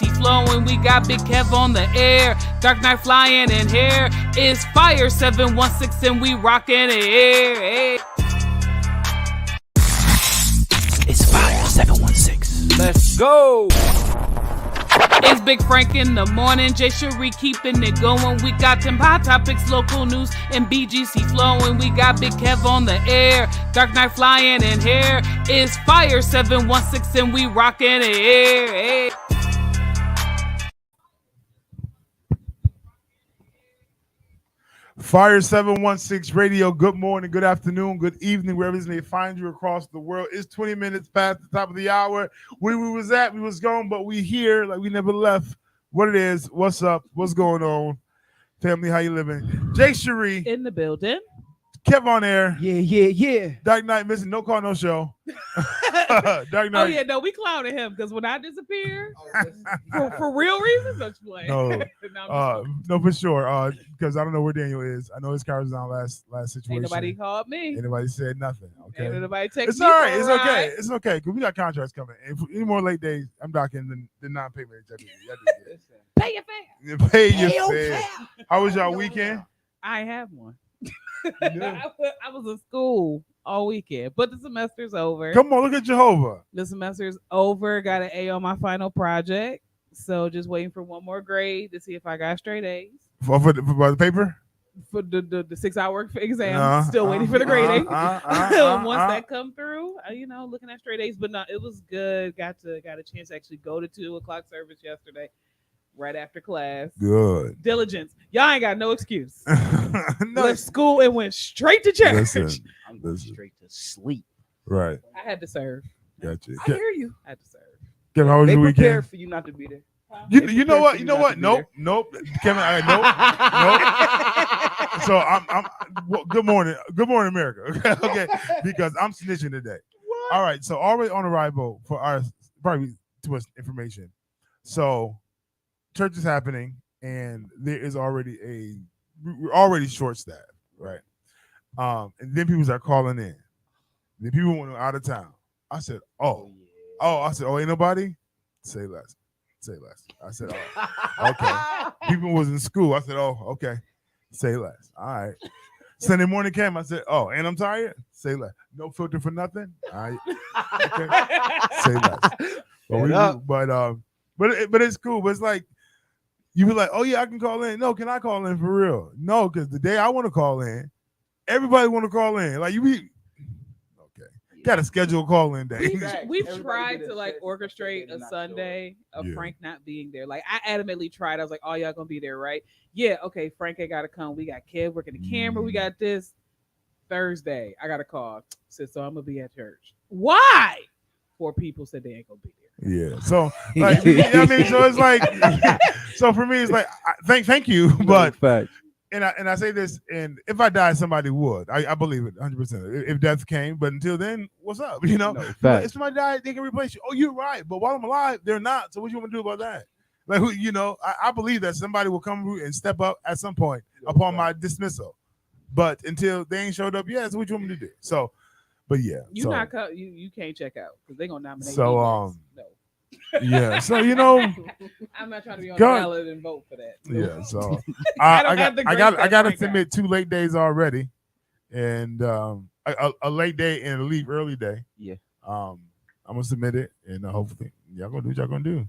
BGC flowing, we got Big Kev on the air. Dark Knight flying in here. It's Fire 716 and we rocking it. Hey. It's Fire 716. Let's go. It's Big Frank in the morning, Jay Cherie keeping it going. We got them hot topics, local news, and BGC flowing. We got Big Kev on the air, Dark Knight flying in here. It's Fire 716 and we rocking it. Hey. Fire 716 Radio, good morning, good afternoon, good evening, wherever it may find you across the world. It's 20 minutes past the top of the hour. Where we was at, we was gone, but we here like we never left. What it is, what's up, what's going on? Family, how you living? Jay Cherie. In the building. Kev on air. Yeah. Dark Knight missing, no call, no show. Dark Knight. Oh yeah, no, we clowning him because when I disappear, for real reasons, don't you play? No, for sure. Because I don't know where Daniel is. I know his car was on last situation. Ain't nobody called me. Ain't nobody said nothing. Okay. Ain't nobody text It's me. all right. for a It's ride. okay. It's okay. Because we got contracts coming. If any more late days, I'm docking the non-payment. Pay your fare. Pay your fare. How was y'all weekend? I have one. Yeah. I was in school all weekend, but the semester's over. Come on, look at Jehovah. The semester's over. Got an A on my final project, so just waiting for one more grade to see if I got straight A's For the paper? for the 6-hour exam. Still waiting for the grading. Once that come through, looking at straight A's. But no, it was good. Got a chance to actually go to 2:00 service yesterday. Right after class. Good. Diligence. Y'all ain't got no excuse. No. Left school and went straight to church. Listen. I'm going straight to sleep. Right. I had to serve. Gotcha. I hear you. I had to serve. Kevin, how was They your prepared weekend? for you not to be there. You know what? You know what? Nope. Kevin, nope. So well, good morning, America. Okay, because I'm snitching today. What? All right. So already on arrival for our probably too much information. So church is happening, and there is we're already short staffed, right? And then people start calling in. Then people went out of town. I said, ain't nobody? Say less. I said, okay. People was in school. I said, okay. Say less. All right. Sunday morning came. I said, and I'm tired. Say less. No filter for nothing. All right. Okay. Say less. But it's cool. But it's like you be like, oh yeah, I can call in. No, can I call in for real? No, because the day I want to call in, everybody want to call in. Like got to schedule a call in day. We've tried to orchestrate a Sunday of Frank not being there. Like I adamantly tried. I was like, "Oh, y'all gonna be there, right?" Yeah, okay. Frank ain't gotta come. We got Kev working the camera. We got this Thursday. I got a call. Said so I'm gonna be at church. Why? 4 people said they ain't gonna be there. Yeah. So like, so it's like, so for me, it's like, thank you, but. And I say this, and if I die, somebody would. I believe it 100%. If death came, but until then, what's up? If somebody died, they can replace you. Oh, you're right. But while I'm alive, they're not. So what you want to do about that? Like, I believe that somebody will come through and step up at some point upon my dismissal. But until they ain't showed up yet, so what you want me to do? So, but yeah. You can't check out because they're gonna nominate. So no. Yeah, so I'm not trying to be on the ballot and vote for that. Yeah, so I got to submit 2 late days already, and a late day and a leave early day. Yeah, I'm gonna submit it, and hopefully y'all gonna do what y'all gonna do,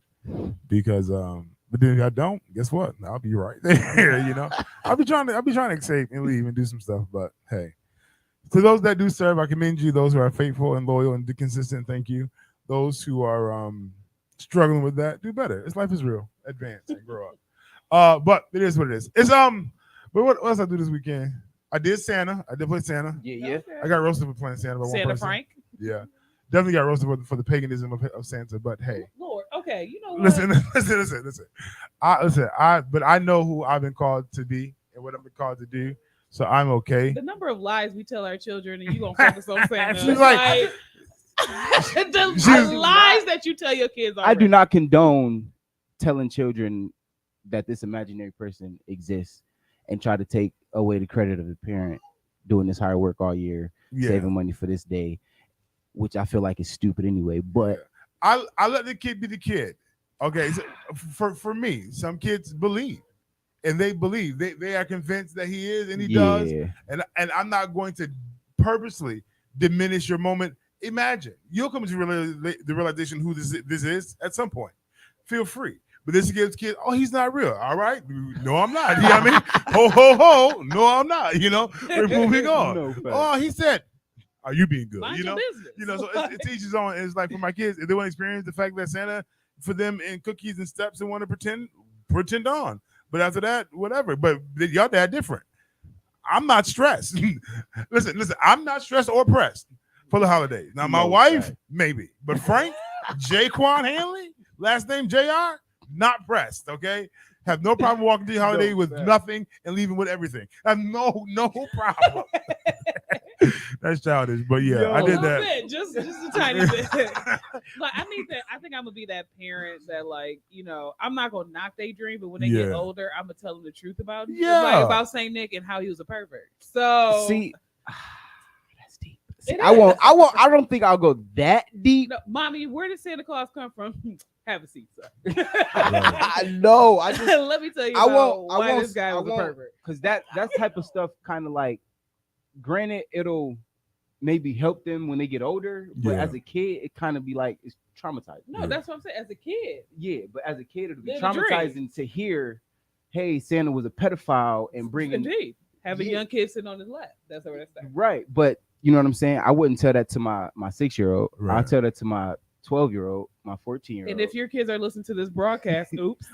because but then if I don't, guess what? I'll be right there. I'll be trying to escape and leave and do some stuff, but hey, to those that do serve, I commend you. Those who are faithful and loyal and consistent, thank you. Those who are struggling with that, do better. Life is real. Advance and grow up. But it is what it is. It's but what else I do this weekend? I did Santa. I did play Santa. Yeah. I got roasted for playing Santa by one person. Frank. Yeah, definitely got roasted for the paganism of Santa. But hey, Lord, okay, you know what? Listen. But I know who I've been called to be and what I've been called to do. So I'm okay. The number of lies we tell our children, and you gonna focus on Santa. She's like the lies that you tell your kids. Already. I do not condone telling children that this imaginary person exists and try to take away the credit of the parent doing this hard work all year, saving money for this day, which I feel like is stupid anyway. But I let the kid be the kid. Okay, so for me, some kids believe, and they believe they are convinced that he is, and he does, and I'm not going to purposely diminish your moment. Imagine you'll come to the realization who this is at some point. Feel free. But this gives kids, oh, he's not real. All right. No, I'm not. You know what I mean? Ho, ho, ho. No, I'm not. You know, we're moving on. No, oh, he said, are you being good? Mind your business. You know, so it teaches on. It's like for my kids, if they want to experience the fact that Santa for them and cookies and steps and want to pretend on. But after that, whatever. But y'all dad different. I'm not stressed. listen, I'm not stressed or pressed for the holidays. Now, my wife, maybe. But Frank, Jaquan Hanley, last name JR, not pressed, okay? Have no problem walking to the holiday with nothing and leaving with everything. Have no problem. That's childish, but yeah, I did that. Bit, just a tiny bit. Like I think I'm gonna be that parent that, like, you know, I'm not gonna knock their dream, but when they get older, I'm gonna tell them the truth about it. Like about Saint Nick and how he was a pervert. So see, that's deep. See, I don't think I'll go that deep. No, mommy, where did Santa Claus come from? Have a seat, sir. I know. Let me tell you why this guy was a pervert. Because that type of stuff kind of like, granted, it'll maybe help them when they get older, but as a kid, it kind of be like it's traumatizing. No, that's what I'm saying. As a kid, yeah, but as a kid, it'll be traumatizing to hear, "Hey, Santa was a pedophile," and bringing having young kids sitting on his lap. That's what that's saying. Right, but you know what I'm saying. I wouldn't tell that to my 6-year-old. Right. I'll tell that to my 12-year-old, my 14-year-old. And if your kids are listening to this broadcast, oops.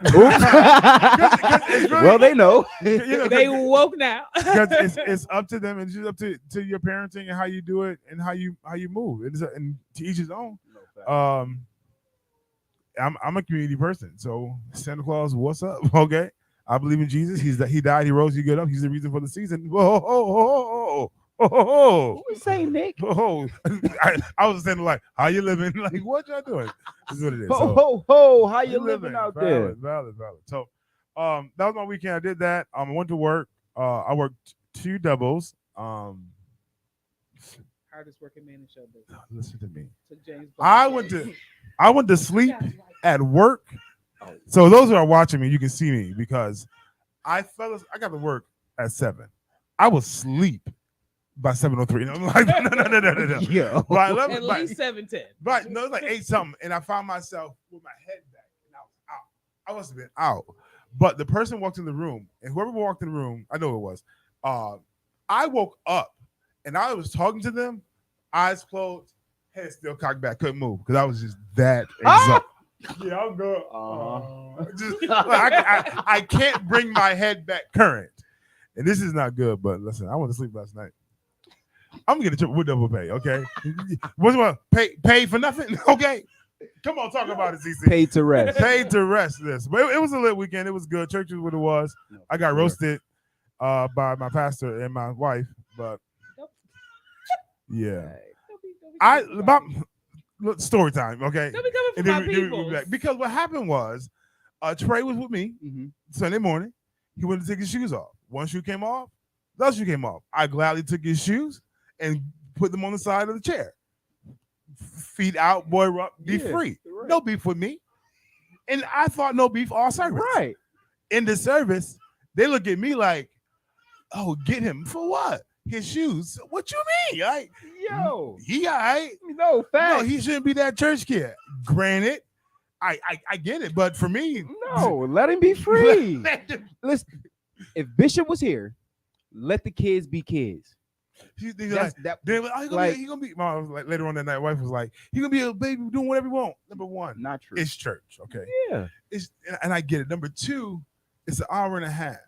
Well, they know. They woke now. Because it's up to them, and it's just up to your parenting and how you do it and how you move. And to each his own. I'm a community person, so Santa Claus, what's up? Okay, I believe in Jesus. He died. He rose. He got up. He's the reason for the season. Whoa. What was saying, Nick? I was saying, like, how you living? Like, what y'all doing? This is what it is. How you living out there? Valid. So, that was my weekend. I did that. I went to work. I worked 2 doubles. Hardest working man in show business. Listen to me. James I went to sleep at work. So those who are watching me, you can see me because I got to work at 7. I was asleep by 7:03. And I'm like, no. Yeah. At least 7:10. But no, it's like 8 something. And I found myself with my head back and I was out. I must have been out. But the person walked in the room, and whoever walked in the room, I know it was. I woke up and I was talking to them, eyes closed, head still cocked back, couldn't move because I was just that exhausted. Yeah, I'm good. I can't bring my head back current. And this is not good, but listen, I went to sleep last night. I'm gonna get a double pay, okay? What's what? Pay for nothing, okay? Come on, talk about it, CC. Paid to rest. Paid to rest. This, but it was a lit weekend. It was good. Church is what it was. I got roasted by my pastor and my wife, but yeah. Story time, okay? Don't be coming for my people. Because what happened was, Trey was with me Sunday morning. He went to take his shoes off. One shoe came off. The other shoe came off. I gladly took his shoes and put them on the side of the chair. Feet out, boy, be free. Right. No beef with me. And I thought no beef all service. Right. In the service, they look at me like, oh, get him for what? His shoes. What you mean? Like, yo, he all right. No, facts. No, he shouldn't be that church kid. Granted, I get it, but for me, no, let him be free. Listen, if Bishop was here, let the kids be kids. He gonna be. Later on that night, wife was like, "He gonna be a baby doing whatever he want." Number one, not true. It's church, okay? Yeah, and I get it. Number two, it's an hour and a half.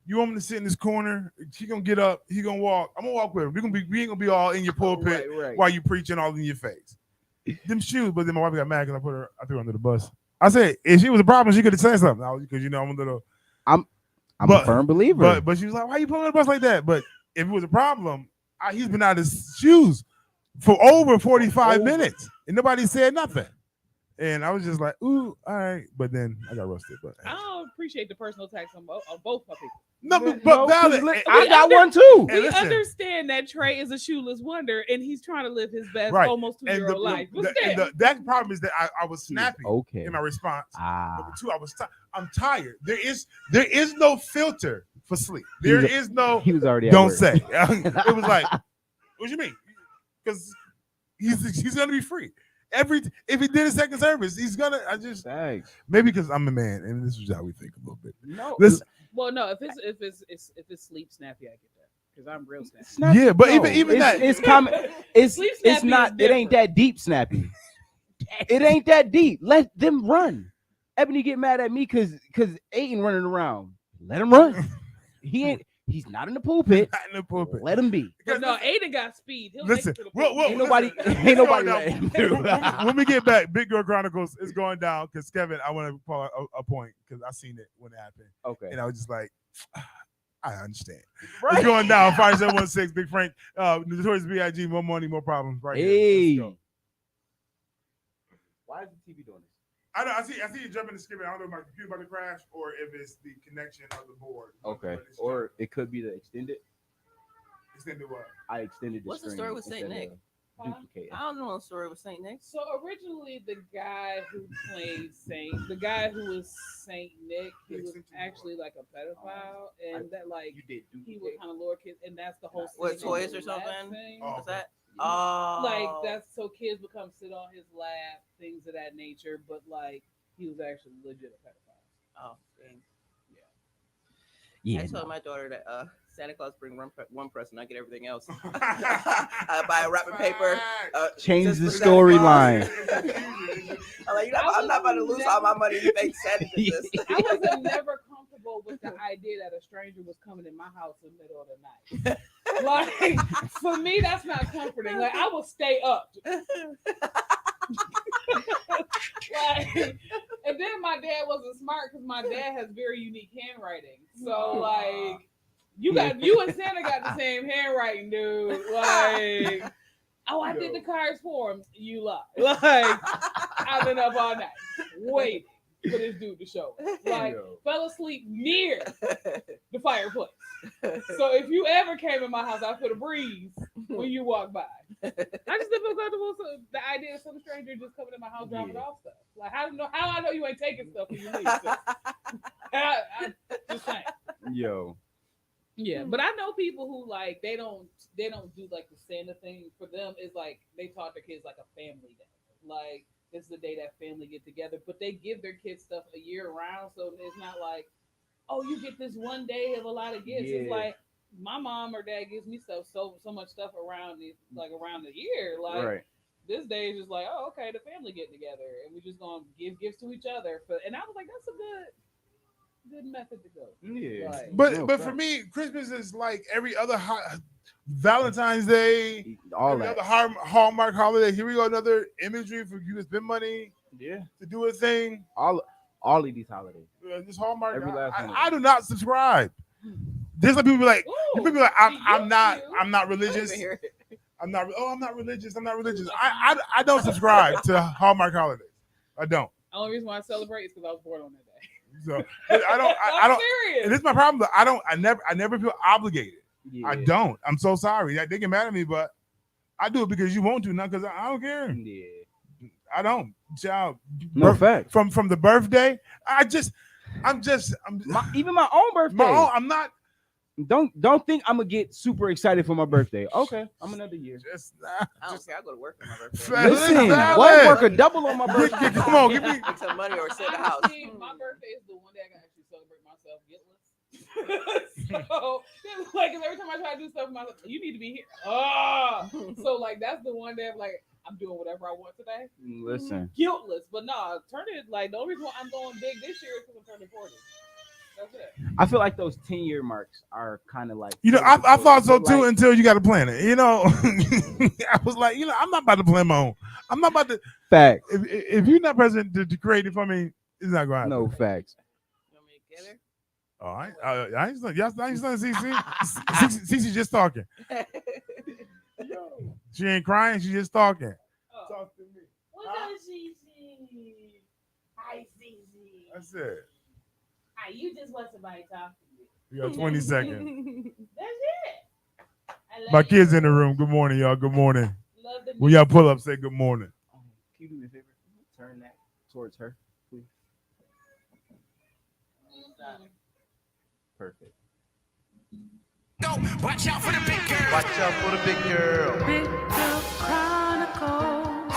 You want him to sit in this corner? He gonna get up. He gonna walk. I'm gonna walk with him. We ain't gonna be all in your pulpit while you preaching all in your face. Them shoes, but then my wife got mad because I threw her under the bus. I said, if she was a problem, she could have said something. Because I'm a little. I'm a firm believer. But she was like, "Why you pulling the bus like that?" But if it was a problem, he's been out of his shoes for over 45 minutes, and nobody said nothing. And I was just like, ooh, all right. But then I got roasted. But I don't appreciate the personal attacks on both my people. no, No, but valid. I got one too. Hey, We listen. understand that Trey is a shoeless wonder and he's trying to live his best Right. almost 2-year-old life. But And still. that problem is that I was snappy Okay. in my response. Number Ah. two, I'm tired. There is no filter for sleep. There is no. He was already. Don't work. say. It was like, what you mean? Because he's gonna be free. If he did a second service, he's gonna. Thanks. Maybe because I'm a man, and this is how we think a little bit. No. Well, no, if it's sleep snappy, I get that because I'm real snappy. Yeah, but No, even that, it's common. It's Sleep it's snappy not. is It ain't that deep, Snappy. It ain't that deep. Let them run. Ebony get mad at me because Aiden running around. Let him run. He's not in the pulpit. not in the pulpit. Let him be. But no, Aiden got speed. He'll Listen, make it to the pulpit. Ain't nobody let him do. When we get back, Big Girl Chronicles is going down because Kevin, I want to call a point because I seen it when it happened, Okay. and I was just like, I understand. Right. It's going down. 5716, Big Frank, Notorious B.I.G. More money, more problems. Right here. Hey. Let's go. Why is the TV doing this? I see you jumping the skip. I don't know if my computer about to crash or if it's the connection of the board. Okay. Or it could be the extended. Extended what? I extended the What's the screen story with Saint instead Nick? of duplicating. I don't know the story with Saint Nick. So originally, the guy who played the guy who was Saint Nick, he was actually like a pedophile, and that like You did he would kind of lure kids, and that's the whole What, Saint Nick toys or lap something? thing. Oh. Is that? Oh, Like that's so kids would come sit on his lap, things of that nature. But like he was actually legit a pedophile. Oh, dang. Yeah. I told my daughter that Santa Claus bring one present, I get everything else. I buy a wrapping paper. Change just the for Santa Claus. storyline. I'm like, I'm not about to lose all my money to make Santa do this. I was never comfortable with the idea that a stranger was coming in my house in the middle of the night. Like for me, that's not comforting. Like I will stay up. Like, and then my dad wasn't smart because my dad has very unique handwriting. So like you and Santa got the same handwriting, dude. Like, oh, I did the cards for him. You lie. Like I've been up all night waiting for this dude to show up. Like fell asleep near the fireplace. So if you ever came in my house, I feel a breeze when you walk by. I just didn't feel comfortable. So the idea of some stranger just coming in my house dropping off stuff. Like how I know you ain't taking stuff when you leave. So. I just saying. Yo. Yeah, but I know people who like they don't do like the Santa thing. For them, it's like they taught their kids like a family day. Like this is the day that family get together, but they give their kids stuff a year round, so it's not like, oh, you get this one day of a lot of gifts. Yeah. It's like my mom or dad gives me so much stuff around the year. Like Right. this day is just like, oh, okay, the family getting together and we're just gonna give gifts to each other. And I was like, that's a good method to go. Yeah. Like, But for me, Christmas is like every other Valentine's Day, All every that. other Hallmark holiday. Here we go, another imagery for you to spend money Yeah. to do a thing. All of these holidays. This Hallmark. Every last one of I do not subscribe. There's like people be like, ooh, people be like, I'm not I religious. didn't hear it. I'm not religious. I'm not religious. I don't subscribe to Hallmark holidays. I don't. the only reason why I celebrate is because I was born on that day. So but I don't. I I'm don't. serious. And this is my problem. Though. I never feel obligated. Yeah. I don't. I'm so sorry. They get mad at me, but I do it because you want to, not because I don't care. Yeah. I don't. Child. No fact. From the birthday, I'm Even my own birthday. I'm not. Don't think I'm gonna get super excited for my birthday. Okay, I'm another year. I I don't care. I go to work on my birthday. Fat- Listen, Valid. what work a double on my birthday? Come on, give me. Make some money or sit in the house. Honestly, my birthday is the one day I can actually celebrate myself guiltless. So, like, 'cause every time I try to do stuff, myself, you need to be here. So like that's the one day I'm like, I'm doing whatever I want today. Listen, Guiltless, but no, turn it like the only reason why I'm going big this year is because I'm turning 40. That's it. I feel like those 10-year marks are kind of like. I thought so too Like, until you got to plan it. I was like, I'm not about to plan my own. I'm not about to. facts. If you're not present to create it for me, it's not going to happen. No facts. You want me to get her? Oh, I ain't CC just talking. She ain't crying. She just talking. Oh. Talk to me. What does she see? Hi, Cece. That's it. Hi, you just want somebody to talk to you. You got 20 seconds. That's it. I love My you. kids in the room. Good morning, y'all. Good morning. Love the When y'all pull up, say good morning. Can you do me a favor? Turn that towards her, please. Perfect. Watch out for the big girl. Watch out for the big girl. Big Girl Chronicles.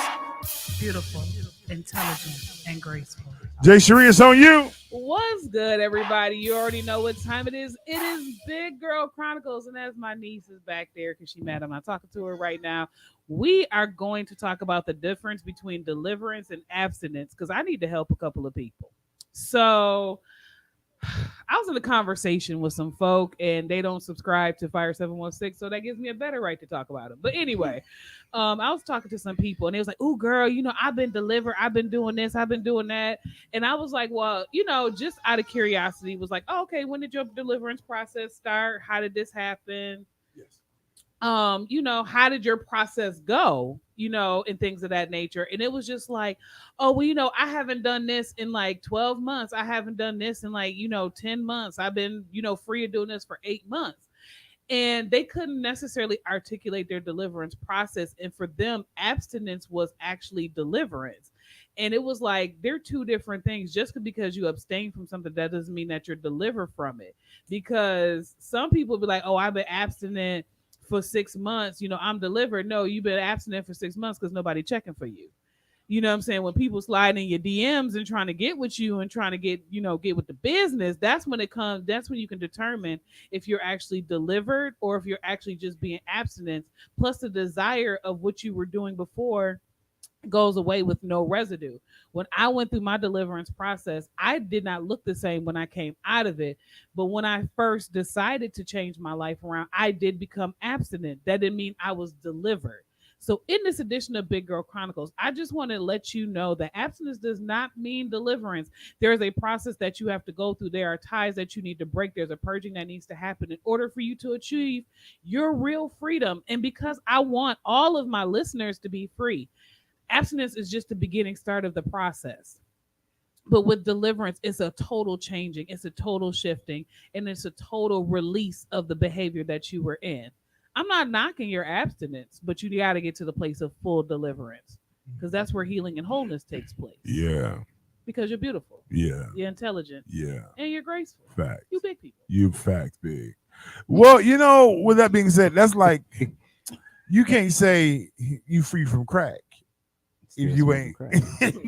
Beautiful, intelligent, and graceful. Jay Cherie, it's on you. What's good, everybody? You already know what time it is. It is Big Girl Chronicles, and as my niece is back there because she's mad I'm not talking to her right now, we are going to talk about the difference between deliverance and abstinence because I need to help a couple of people. So I was in a conversation with some folk and they don't subscribe to Fire 716, so that gives me a better right to talk about them. But anyway, I was talking to some people and they was like, "Oh, girl, I've been delivered. I've been doing this. I've been doing that." And I was like, "Well, just out of curiosity, was like, oh, okay, when did your deliverance process start? How did this happen? Yes. How did your process go, and things of that nature?" And it was just like, "Oh, well, I haven't done this in like 12 months. I haven't done this in like, 10 months. I've been, free of doing this for 8 months." And they couldn't necessarily articulate their deliverance process. And for them, abstinence was actually deliverance. And it was like, they're two different things. Just because you abstain from something, that doesn't mean that you're delivered from it. Because some people be like, "Oh, I've been abstinent for 6 months, I'm delivered." No, you've been abstinent for 6 months because nobody checking for you. You know what I'm saying? When people slide in your DMs and trying to get with you and trying to get with the business, that's when you can determine if you're actually delivered or if you're actually just being abstinent. Plus the desire of what you were doing before goes away with no residue. When I went through my deliverance process, I did not look the same when I came out of it. But when I first decided to change my life around, I did become abstinent. That didn't mean I was delivered. So in this edition of Big Girl Chronicles, I just want to let you know that abstinence does not mean deliverance. There is a process that you have to go through. There are ties that you need to break. There's a purging that needs to happen in order for you to achieve your real freedom. And because I want all of my listeners to be free, abstinence is just the beginning start of the process. But with deliverance, it's a total changing, it's a total shifting, and it's a total release of the behavior that you were in. I'm not knocking your abstinence, but you got to get to the place of full deliverance because that's where healing and wholeness takes place. Yeah. Because you're beautiful. Yeah. You're intelligent. Yeah. And you're graceful. Fact. You big people. You fact big. Well, with that being said, that's like you can't say you free from crack if you ain't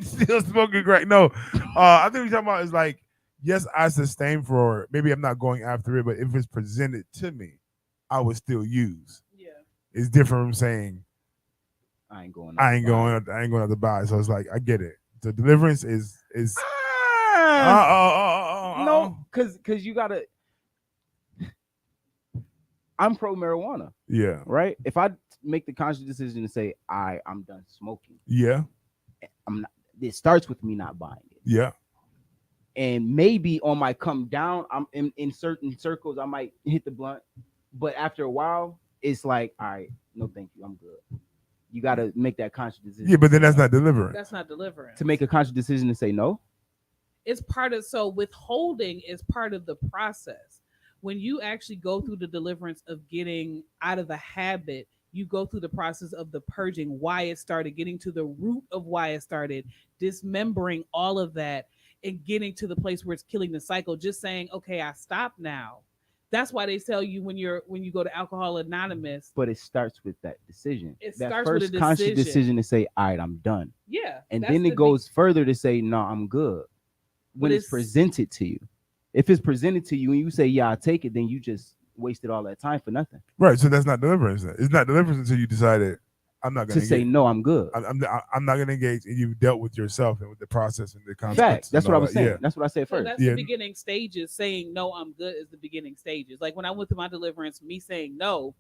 still smoking crack. No, I think what you're talking about is like, yes, I sustain for maybe I'm not going after it, but if it's presented to me, I would still use. Yeah. It's different from saying I ain't going out to buy. So it's like I get it. The deliverance is no, because you gotta. I'm pro marijuana. Yeah. Right. If I make the conscious decision to say I'm done smoking. Yeah. I'm not. It starts with me not buying it. Yeah. And maybe on my come down, I'm in certain circles, I might hit the blunt. But after a while, it's like, all right, no, thank you, I'm good. You got to make that conscious decision. Yeah, but then that's not delivering. That's not delivering. To make a conscious decision to say no? It's part of, so withholding is part of the process. When you actually go through the deliverance of getting out of the habit, you go through the process of the purging, why it started, getting to the root of why it started, dismembering all of that, and getting to the place where it's killing the cycle. Just saying, okay, I stop now. That's why they tell you when you go to Alcohol Anonymous. But it starts with that decision. It that starts first with a conscious decision to say, all right, I'm done. Yeah. And then it goes further to say, no, I'm good. When it's presented to you. If it's presented to you and you say, yeah, I'll take it, then you just wasted all that time for nothing. Right. So that's not deliverance. It's not deliverance until you decided I'm not going to say no, I'm good. I'm not going to engage, and you've dealt with yourself and with the process and the concepts. Fact. That's what I was saying. Yeah. That's what I said first. So that's the beginning stages. Saying no, I'm good is the beginning stages. Like when I went through my deliverance, me saying no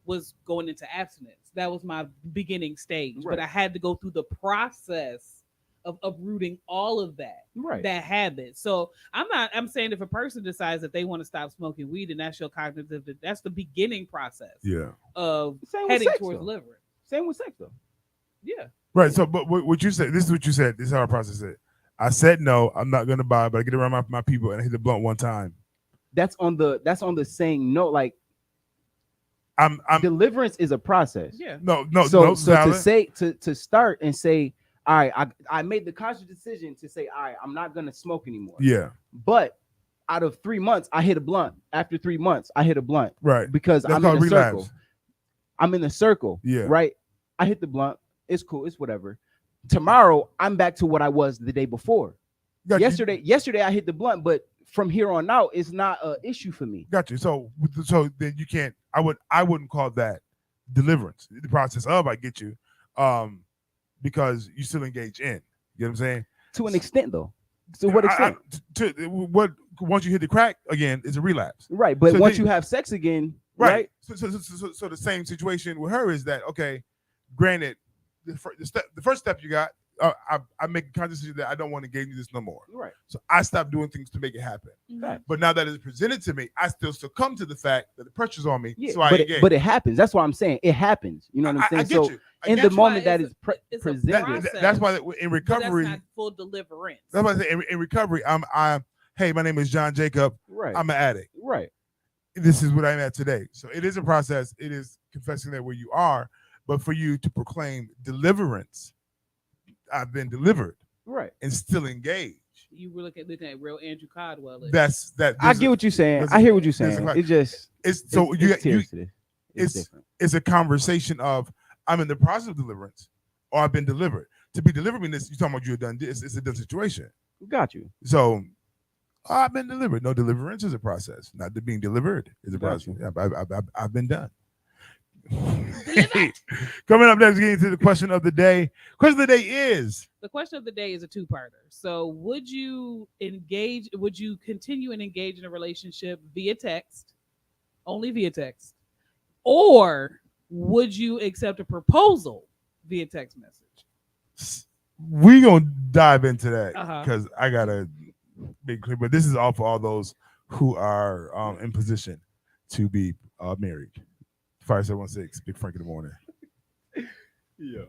was going into abstinence. That was my beginning stage. Right. But I had to go through the process of uprooting all of that, right? That habit. So I'm saying if a person decides that they want to stop smoking weed, and that's your cognitive, that's the beginning process. Yeah. Of heading towards deliverance. Same with sex though. Yeah. Right. So, but what you said, this is what you said. This is how our process is. I said no, I'm not gonna buy, but I get around my people and I hit the blunt one time. That's on the saying no. Like I'm deliverance is a process. Yeah. no, So to valid. say to start and say, all right, I made the conscious decision to say, all right, I'm not gonna smoke anymore. Yeah. But out of 3 months, I hit a blunt. After 3 months, I hit a blunt. Right. Because That's I'm in called a relapse. circle. I'm in a circle. Yeah. Right. I hit the blunt. It's cool. It's whatever. Tomorrow, I'm back to what I was the day before. Got you. Yesterday I hit the blunt, but from here on out, it's not an issue for me. Got you. So then you can't. I wouldn't call that deliverance. The process of I get you, because you still engage in. You know what I'm saying? To an extent, though. To what extent? What once you hit the crack again, it's a relapse. Right, but So once then- you have sex again, Right. right? So the same situation with her is that okay? Granted, the first step you got, I make a conscious decision that I don't want to engage in this no more. Right. So I stopped doing things to make it happen. Right. But now that it's presented to me, I still succumb to the fact that the pressure's on me. Yeah, So I but engage. it happens. That's why I'm saying it happens. You know what I'm saying? I get So you. in the That's why moment that it's is it's a presented, process. That's why in But that's recovery. not full deliverance. That's why I say in recovery, I'm hey, my name is John Jacob. right, I'm an addict. right, This is what I'm at today. So it is a process. It is confessing that where you are, but for you to proclaim deliverance, I've been delivered right. and still engaged. You were looking at real Andrew Caldwell. That's that. I get what you're saying. there's I a- hear what you're there's a saying. fact. It just It's so it's, you it's tears to this. It's it's- different. it's a conversation of I'm in the process of deliverance or I've been delivered. To be delivered in this, you're talking about you're done. It's a done situation. Got you. So I've been delivered. No, deliverance is a process. Not the being delivered is a Got process. I've been done. Coming up next, getting to the question of the day. Question of the day is The question of the day is a two-parter. So, would you continue and engage in a relationship via text, only via text, or would you accept a proposal via text message? we gonna dive into that Uh-huh. because I gotta be clear. But this is all for all those who are in position to be married. 5716, Big Frank in the morning. Yeah.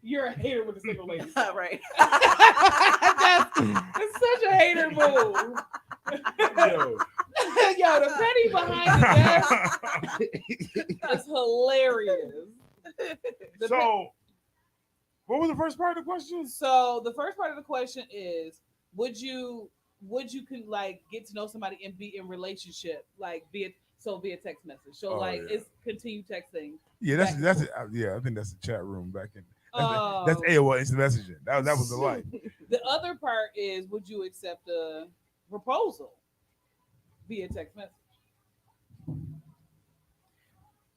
You're a hater with the single lady. Right. It's such a hater move. Yo. Yo, the penny behind the desk is hilarious. So, what was the first part of the question? So the first part of the question is, would you get to know somebody and be in relationship via text message? So Yeah. it's continue texting. Yeah, Back and forth. yeah. I think that's the chat room back in. Oh. That's AOL instant messaging. That was the life. The other part is, would you accept a proposal via text message?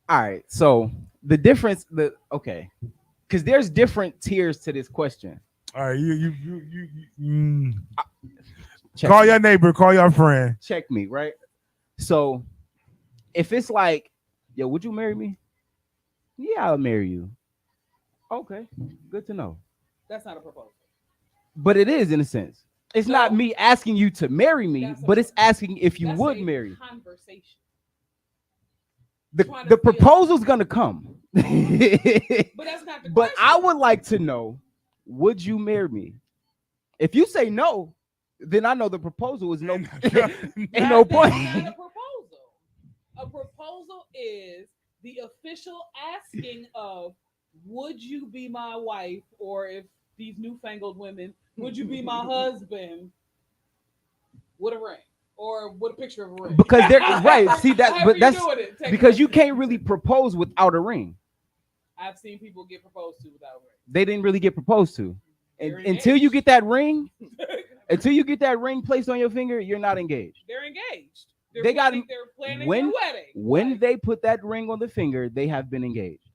All right. So the difference, because there's different tiers to this question. All right, you Check call me. your neighbor, call your friend. Check me, right? So if it's like, yo, would you marry me? Yeah, I'll marry you. Okay, good to know. That's not a proposal. But it is in a sense. It's not No. me asking you to marry me, That's a- but it's asking if you That's would a marry. conversation. The trying to the feel- proposal's gonna come. But that's not the But question. I would like to know, would you marry me? If you say no, then I know the proposal is no ain't no point. That's not a proposal. A proposal is the official asking of, would you be my wife, or if these newfangled women, would you be my husband with a ring or with a picture of a ring? Because they're right. See that, However but you that's doing it, take because it. you can't really propose without a ring. I've seen people get proposed to without a ring. They didn't really get proposed to. They're Until you engaged. get that ring, until you get that ring placed on your finger, you're not engaged. They're engaged. They got- they're planning when- their wedding. When Like, they put that ring on the finger, they have been engaged.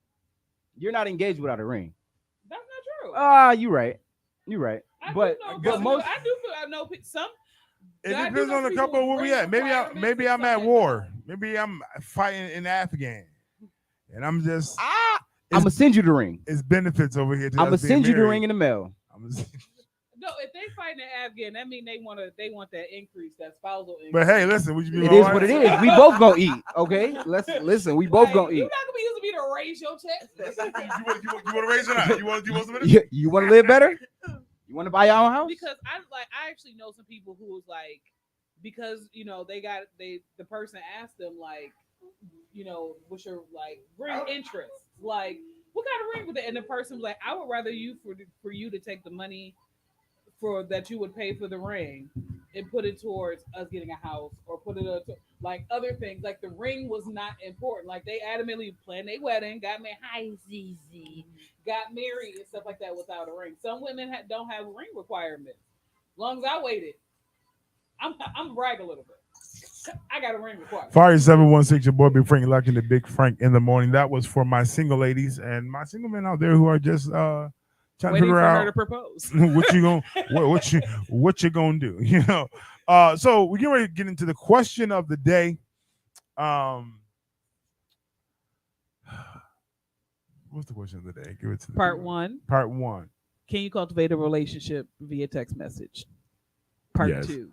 You're not engaged without a ring. that's not true. You're right. You're right. I But do know, but most I do feel I know some. It I do depends know on the people couple with where we ring at. Maybe requirements and I'm at stuff war. like Maybe I'm fighting in Afghan, and I'm just I'm gonna send you the ring. it's benefits over here. To I'm gonna us being send you the married. ring in the mail. I'm gonna- No, if they fighting the Afghan, that mean they want that increase, that spousal increase. But hey, listen, would you be It my is wife? what it is. We both gonna eat. Okay, let's listen. We both Like, gonna you're eat. not gonna be using me to raise your check. You want to raise it out? You want some of this? You want to live better? You want to buy your own house? Because I actually know some people who was like, because the person asked them like, what's your like ring interest, like what kind of ring was it, and the person was like, I would rather you for you to take the money for that you would pay for the ring and put it towards us getting a house, or put it like other things. Like the ring was not important. Like they adamantly planned their wedding, got married, hi ZZ, got married and stuff like that without a ring. Some women don't have ring requirements. As long as I waited, I'm brag a little bit. I got a ring requirement. Fire 716, your boy Big Frank, locking the Big Frank in the morning. That was for my single ladies and my single men out there who are just trying to Waiting figure for out her to propose. what you gonna do, So we're getting ready to get into the question of the day. What's the question of the day? Give it to the Part people. one. Part one. Can you cultivate a relationship via text message? Part Yes. two.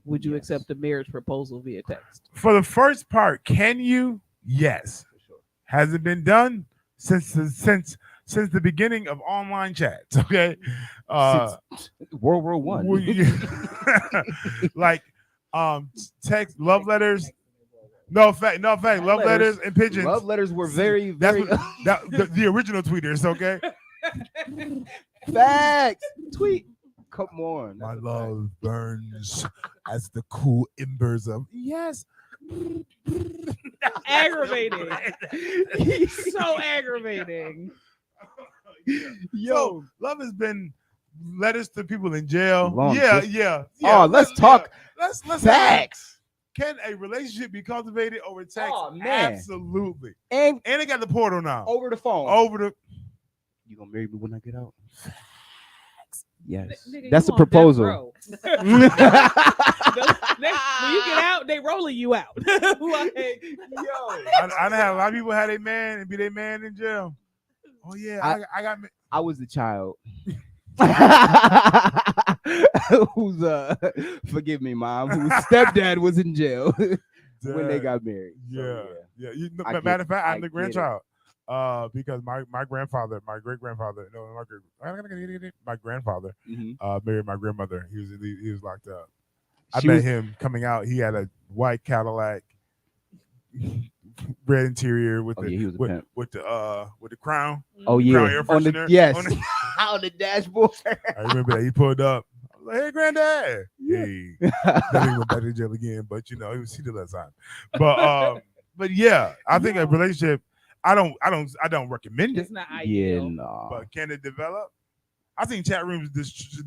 Would you accept a marriage proposal via text? For the first part, can you? Yes. Has it been done since the beginning of online chats? Okay. World War One. Like text love letters. No fact. Love letters and pigeons. Love letters were very, That's very what, the original tweeters. Okay. facts. Tweet. Come on. My love burns as the cool embers of yes. Aggravating. So aggravating. So love has been letters to people in jail. Long Yeah. distance. Oh, let's talk Let's facts. Can a relationship be cultivated over text? Oh, man. Absolutely. And And they got the portal now. over the phone. Over the You gonna marry me when I get out? Yes. Nigga, That's you a on death proposal. row. When you get out, they rolling you out. Like, I done had a lot of people have a man and be their man in jail. Oh yeah, I got I was the child. Who's forgive me, mom, whose stepdad was in jail when they got married. So, Yeah. I Matter of fact, I'm I the get grandchild. Because my grandfather, my great grandfather, my grandfather, Mhm. married my grandmother. He was locked up. I She met was- him coming out. He had a white Cadillac, red interior with Oh, yeah, he was a pimp. with the crown. Oh Crown yeah, air on the freshener. yes, On the- on the dashboard. I remember that he pulled up. I was like, "Hey, granddad." Yeah. Hey, then he went back to jail again, but he did that time. But yeah, I think a relationship. I don't recommend it. it's not Yeah, ideal. no. But can it develop? I seen chat rooms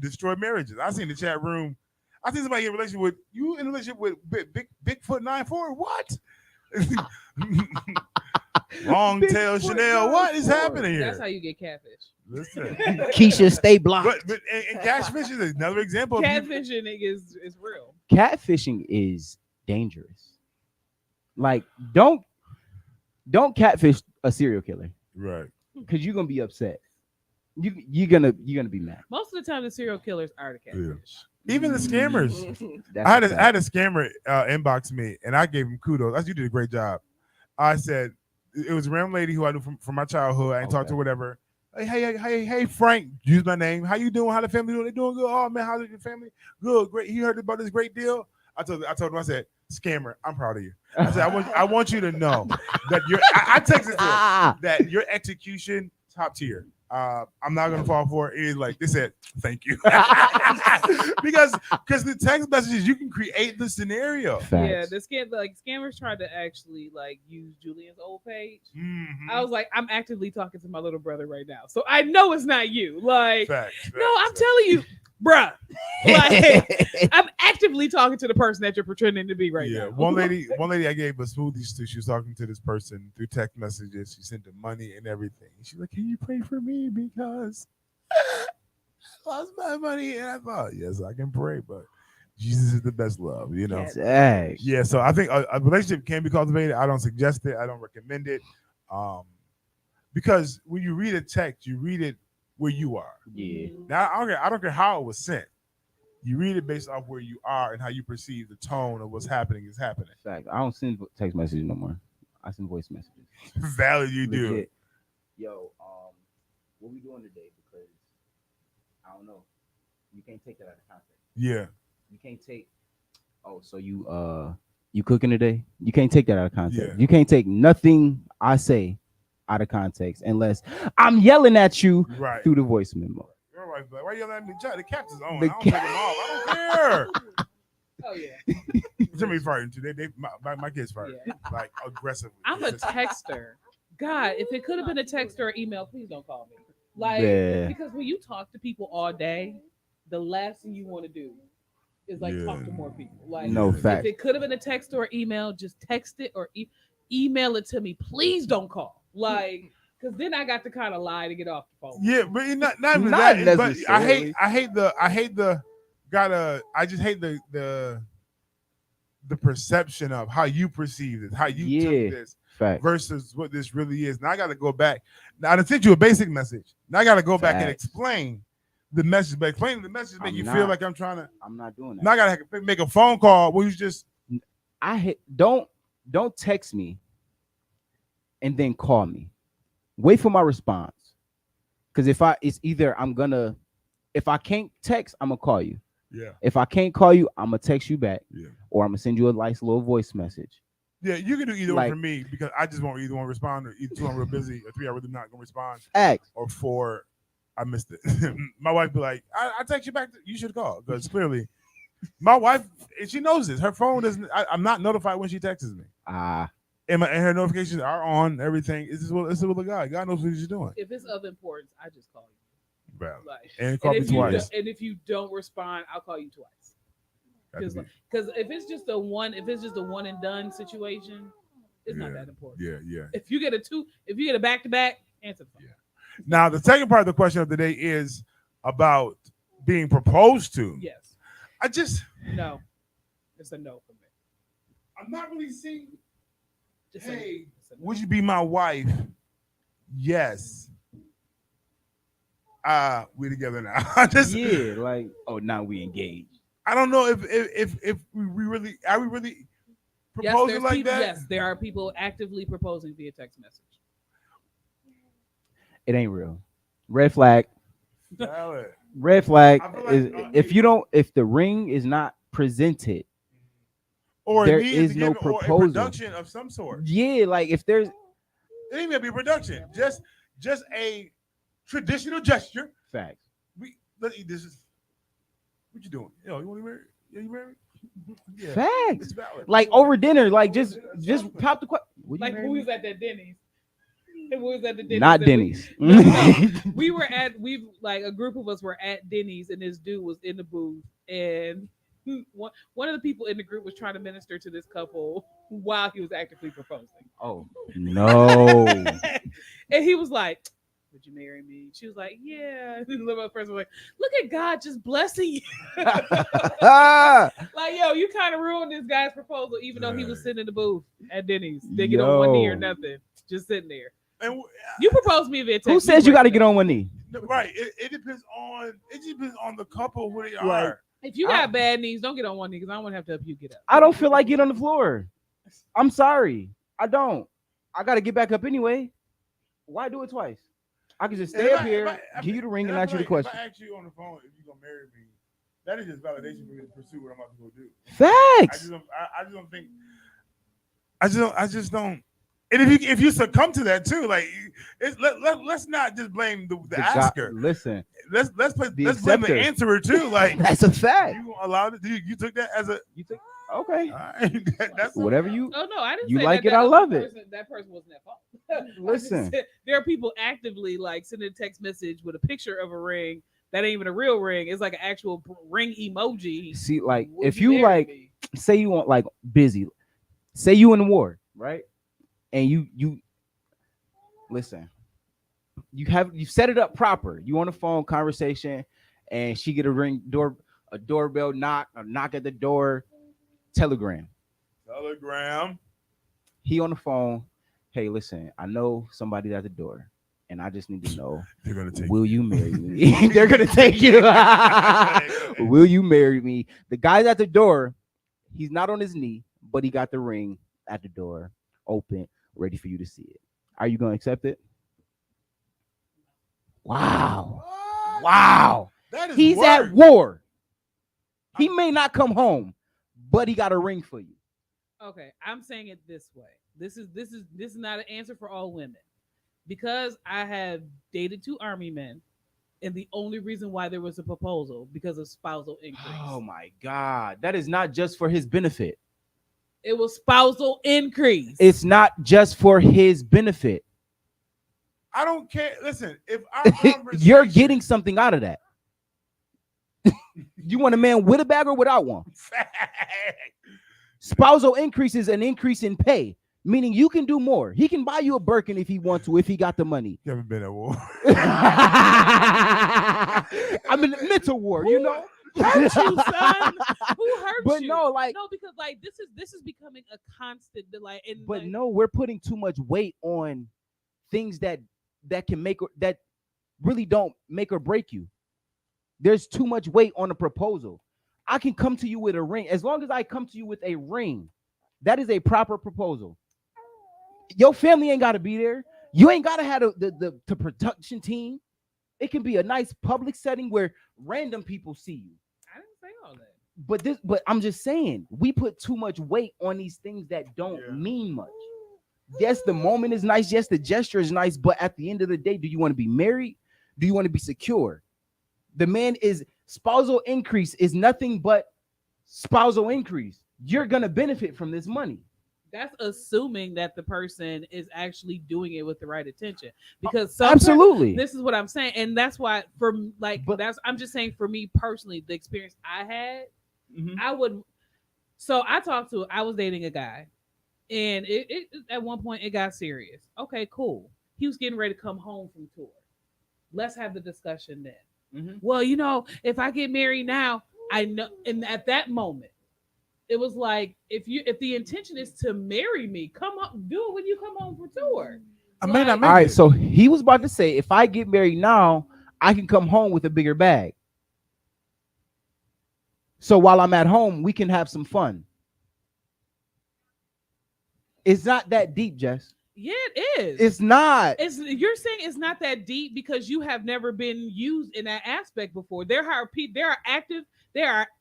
destroy marriages. I seen the chat room. I seen somebody in a relationship with you in a relationship with Bigfoot 9'4". What? Long tail Bigfoot Chanel. What is 9'4". happening here? That's how you get catfish. Listen. Keisha, stay blocked. But and catfish is another example. Of people- Catfishing is real. Catfishing is dangerous. Like, don't catfish a serial killer right. because you're gonna be upset. You're gonna be mad. Most of the time, the serial killers are the catfish. Even the scammers. That's I had a a, fact. I had a scammer inbox me, and I gave him kudos. I said, you did a great job. I said it was a random lady who I knew from my childhood. I ain't talked to her, whatever. Hey, Frank, use my name. How you doing? How the family doing? They doing good? Oh man, how's your family? Good, great. You heard about this great deal? I told him, I said, scammer, I'm proud of you. I said, I want you to know that I texted to her that your execution top tier. I'm not gonna fall for it. It's like they said, thank you. because the text messages, you can create the scenario. Yeah, Facts. the scammers tried to actually use Julian's old page. Mhm. I was like, I'm actively talking to my little brother right now, so I know it's not you. Like, Facts, no, I'm telling you, bruh. Like, I'm actively talking to the person that you're pretending to be right yeah, now. one lady, I gave a smoothies to. She was talking to this person through text messages. She sent them money and everything. She's like, "Can you pray for me because I lost my money?" And I thought, yes, I can pray, but Jesus is the best love, you know. Dang. Yeah, so I think a relationship can be cultivated. I don't suggest it. I don't recommend it, because when you read a text, you read it where you are. Yeah. Now I don't care how it was sent. You read it based off where you are and how you perceive the tone of what's happening is happening. Fact. I don't send text messages no more. I send voice messages. Valid, you do. Legit. Yo, what we doing today? Because I don't know. You can't take that out of context. Yeah. You can't take. Oh, so you cooking today? You can't take that out of context. Yeah. You can't take nothing I say out of context unless I'm yelling at you Right. through the voice memo. Your wife's like, why you yelling at me? The cat's is on. The I don't take them off. I don't care. Oh yeah. Jimmy farting too. My kids fart Yeah. like aggressively. I'm a It's just- texter. God, if it could have been a text or email, please don't call me. Like, Yeah. because when you talk to people all day, the last thing you want to do is like talk Yeah. to more people. Like, No Yeah. fact. if it could have been a text or email, just text it or email it to me. Please don't call. Like, because then I got to kind of lie to get off the phone. Yeah, but it not even Not that. But necessarily. I just hate the perception of how you perceive it, how you Yeah. took this Fact. versus what this really is. Now I got to go back. Now I sent you a basic message. Now I got to go back and Facts. explain the message. But explaining the message make I'm you not. feel like I'm trying to. I'm not doing that. Now I got to make a phone call where you just. Don't text me and then call me. Wait for my response. Because if I can't text, I'm gonna call you. Yeah. If I can't call you, I'm gonna text you back. Yeah. Or I'm gonna send you a nice little voice message. Yeah, you can do either Like- one for me because I just won't either one respond or either two I'm real busy or three I'm really not gonna respond Ask. or four I missed it. My wife be like, I text you back. You should call because clearly my wife, and she knows this. Her phone doesn't. I'm not notified when she texts me, Ah, and her notifications are on. Everything. It's the will of God. God knows what He's doing. If it's of importance, I just call you. Bro. Like, And call me if you twice. and if you don't respond, I'll call you twice. Because if it's just a one and done situation, it's not that important. Yeah. If you get a back to back, answer the phone. Yeah. Now the second part of the question of the day is about being proposed to. Yes. No. It's a no for me. I'm not really seeing. It's Hey, it's a no. would you be my wife? Yes. We together now. yeah. Like, oh, now we engaged. I don't know if we really are we really Yes, proposing there's like people, that. yes, there are people actively proposing via text message. It ain't real. Red flag. Valid. Red flag I feel like, is if the ring is not presented. Or There it needs is to no give it- or a proposal. production of some sort. Yeah, like if there's It ain't even be a production. Just a traditional gesture. facts. Let's eat this. What you doing? Yo, you want to marry? Yeah, you married? Yeah. Facts. It's valid. Like over dinner, like just pop the question. Like who was at that Denny's? Who was at the Denny's? Not that Denny's. we were at a group of us were at Denny's and this dude was in the booth and one of the people in the group was trying to minister to this couple while he was actively proposing. Oh no. And he was like, would you marry me? She was like, yeah. And the little person was like, look at God just blessing you. Like, yo, you kind of ruined this guy's proposal, even though he was sitting in the booth at Denny's. Didn't get on one knee or nothing. Just sitting there. And You proposed me via text. Who says you got to get on one knee? right. It depends on. It just depends on the couple who they Right. are. If you got bad knees, don't get on one knee because I don't want to have to help you get up. I don't feel like getting on the floor. I'm sorry. I don't. I got to get back up anyway. Why do it twice? I can just stay If up I- here, if I- give you the ring, and I ask you feel the like question. If I ask you on the phone if you're gonna marry me, that is just validation for me to pursue what I'm about to go do. I Facts. just don't think. I just don't. And if you succumb to that too, like let's not just blame the asker. Listen, Let's The blame the acceptor. answerer too. Like that's a fact. you allowed it. You took that as a. You took okay. All right, that's Whatever you. Oh no, I didn't. You say like that, it, I that love it. person, that person wasn't at fault. I just Listen. said there are people actively like sending a text message with a picture of a ring that ain't even a real ring. It's like an actual ring emoji. See, like Would if you marry like, me? say you want like busy, say you in the war, right? And you listen. You set it up proper. You on the phone conversation, and she get a doorbell knock, a knock at the door, telegram. Telegram. He on the phone. Hey, listen, I know somebody at the door, and I just need to know, They're gonna take will you marry me? They're gonna take you. Will you marry me? The guy's at the door. He's not on his knee, but he got the ring at the door, open, ready for you to see it. Are you gonna accept it? Wow. What? Wow. That is He's work. at war. He may not come home, but he got a ring for you. Okay, I'm saying it this way. This is not an answer for all women, because I have dated 2 army men, and the only reason why there was a proposal because of spousal increase. Oh my God. That is not just for his benefit. It was spousal increase. It's not just for his benefit. I don't care. Listen, if our conversation, You're getting something out of that. You want a man with a bag or without one? Spousal increase is an increase in pay, meaning you can do more. He can buy you a Birkin if he wants to, if he got the money. You haven't been at war. I'm in a mental war, you know. hurt you, son? Who hurt But you? no, like, no, because like this is becoming a constant. Like, and but like, no, we're putting too much weight on things that can make that really don't make or break you. There's too much weight on a proposal. I can come to you with a ring. As long as I come to you with a ring, that is a proper proposal. Your family ain't got to be there. You ain't got to have the production team. It can be a nice public setting where random people see you. I didn't say all that. But I'm just saying, we put too much weight on these things that don't mean much. Yes, the moment is nice. Yes, the gesture is nice. But at the end of the day, do you want to be married? Do you want to be secure? The man is spousal increase is nothing but spousal increase. You're going to benefit from this money. That's assuming that the person is actually doing it with the right intention. Because absolutely, this is what I'm saying, and that's why I'm just saying for me personally, the experience I had, I would. So I was dating a guy, and it at one point it got serious. Okay, cool. He was getting ready to come home from tour. Let's have the discussion then. Well, if I get married now, I know, and at that moment, it was like, if the intention is to marry me, come up, do it when you come home from tour. I may not make all right, it. so he was about to say, if I get married now, I can come home with a bigger bag. So while I'm at home, we can have some fun. It's not that deep, Jess. Yeah, it is. It's not. You're saying it's not that deep because you have never been used in that aspect before. There are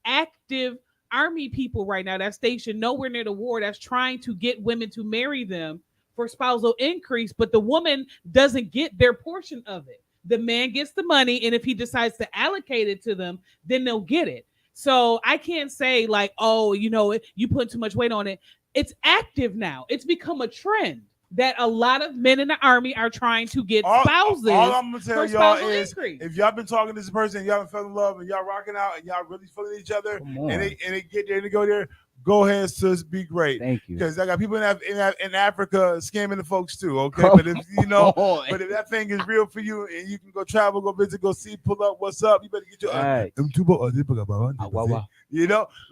active army people right now that's stationed nowhere near the war that's trying to get women to marry them for spousal increase, but the woman doesn't get their portion of it. The man gets the money, and if he decides to allocate it to them, then they'll get it. So I can't say like, oh, you put too much weight on it. It's active now. It's become a trend that a lot of men in the army are trying to get spouses. All I'm gonna tell for y'all spousal is, increase. if y'all been talking to this person, y'all fell in love, and y'all rocking out, and y'all really feeling each other, and they get there and they go there, go ahead, sis, be great. Thank you. Because I got people in Africa scamming the folks too. Okay, Come but if but if that thing is real for you, and you can go travel, go visit, go see, pull up, what's up? You better get your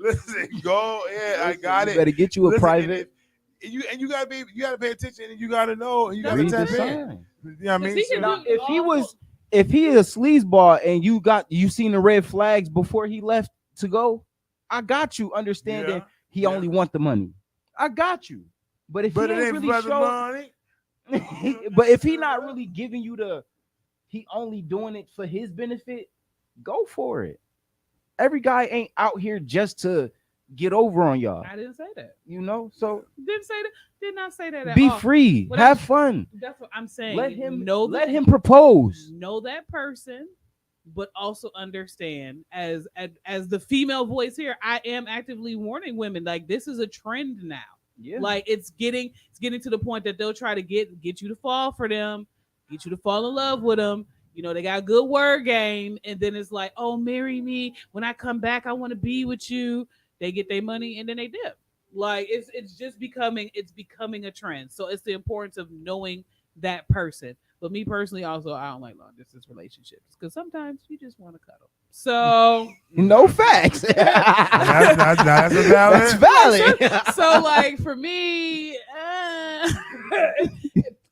listen, go ahead. I got it. You better get you a private. You gotta pay attention, and you gotta know, and you gotta Read the tap in. sign. You know what I mean? Now, if he is a sleazeball and you seen the red flags before he left to go, I got you understanding he only want the money. I got you. But if he ain't really showing, but if he not really giving you he only doing it for his benefit, go for it. Every guy ain't out here just to get over on y'all. I didn't say that. So Didn't say that. Did not say that at be all. free. But have fun. That's what I'm saying. Let him propose. Know that person, but also understand as the female voice here, I am actively warning women, like, this is a trend now. Yeah. Like it's getting to the point that they'll try to get you to fall for them, get you to fall in love with them. They got a good word game, and then it's like, oh, marry me. When I come back, I want to be with you. They get their money and then they dip. Like it's just becoming a trend. So it's the importance of knowing that person. But me personally, also, I don't like long distance relationships because sometimes you just want to cuddle. So no facts. that's valid. That's valid. So like for me,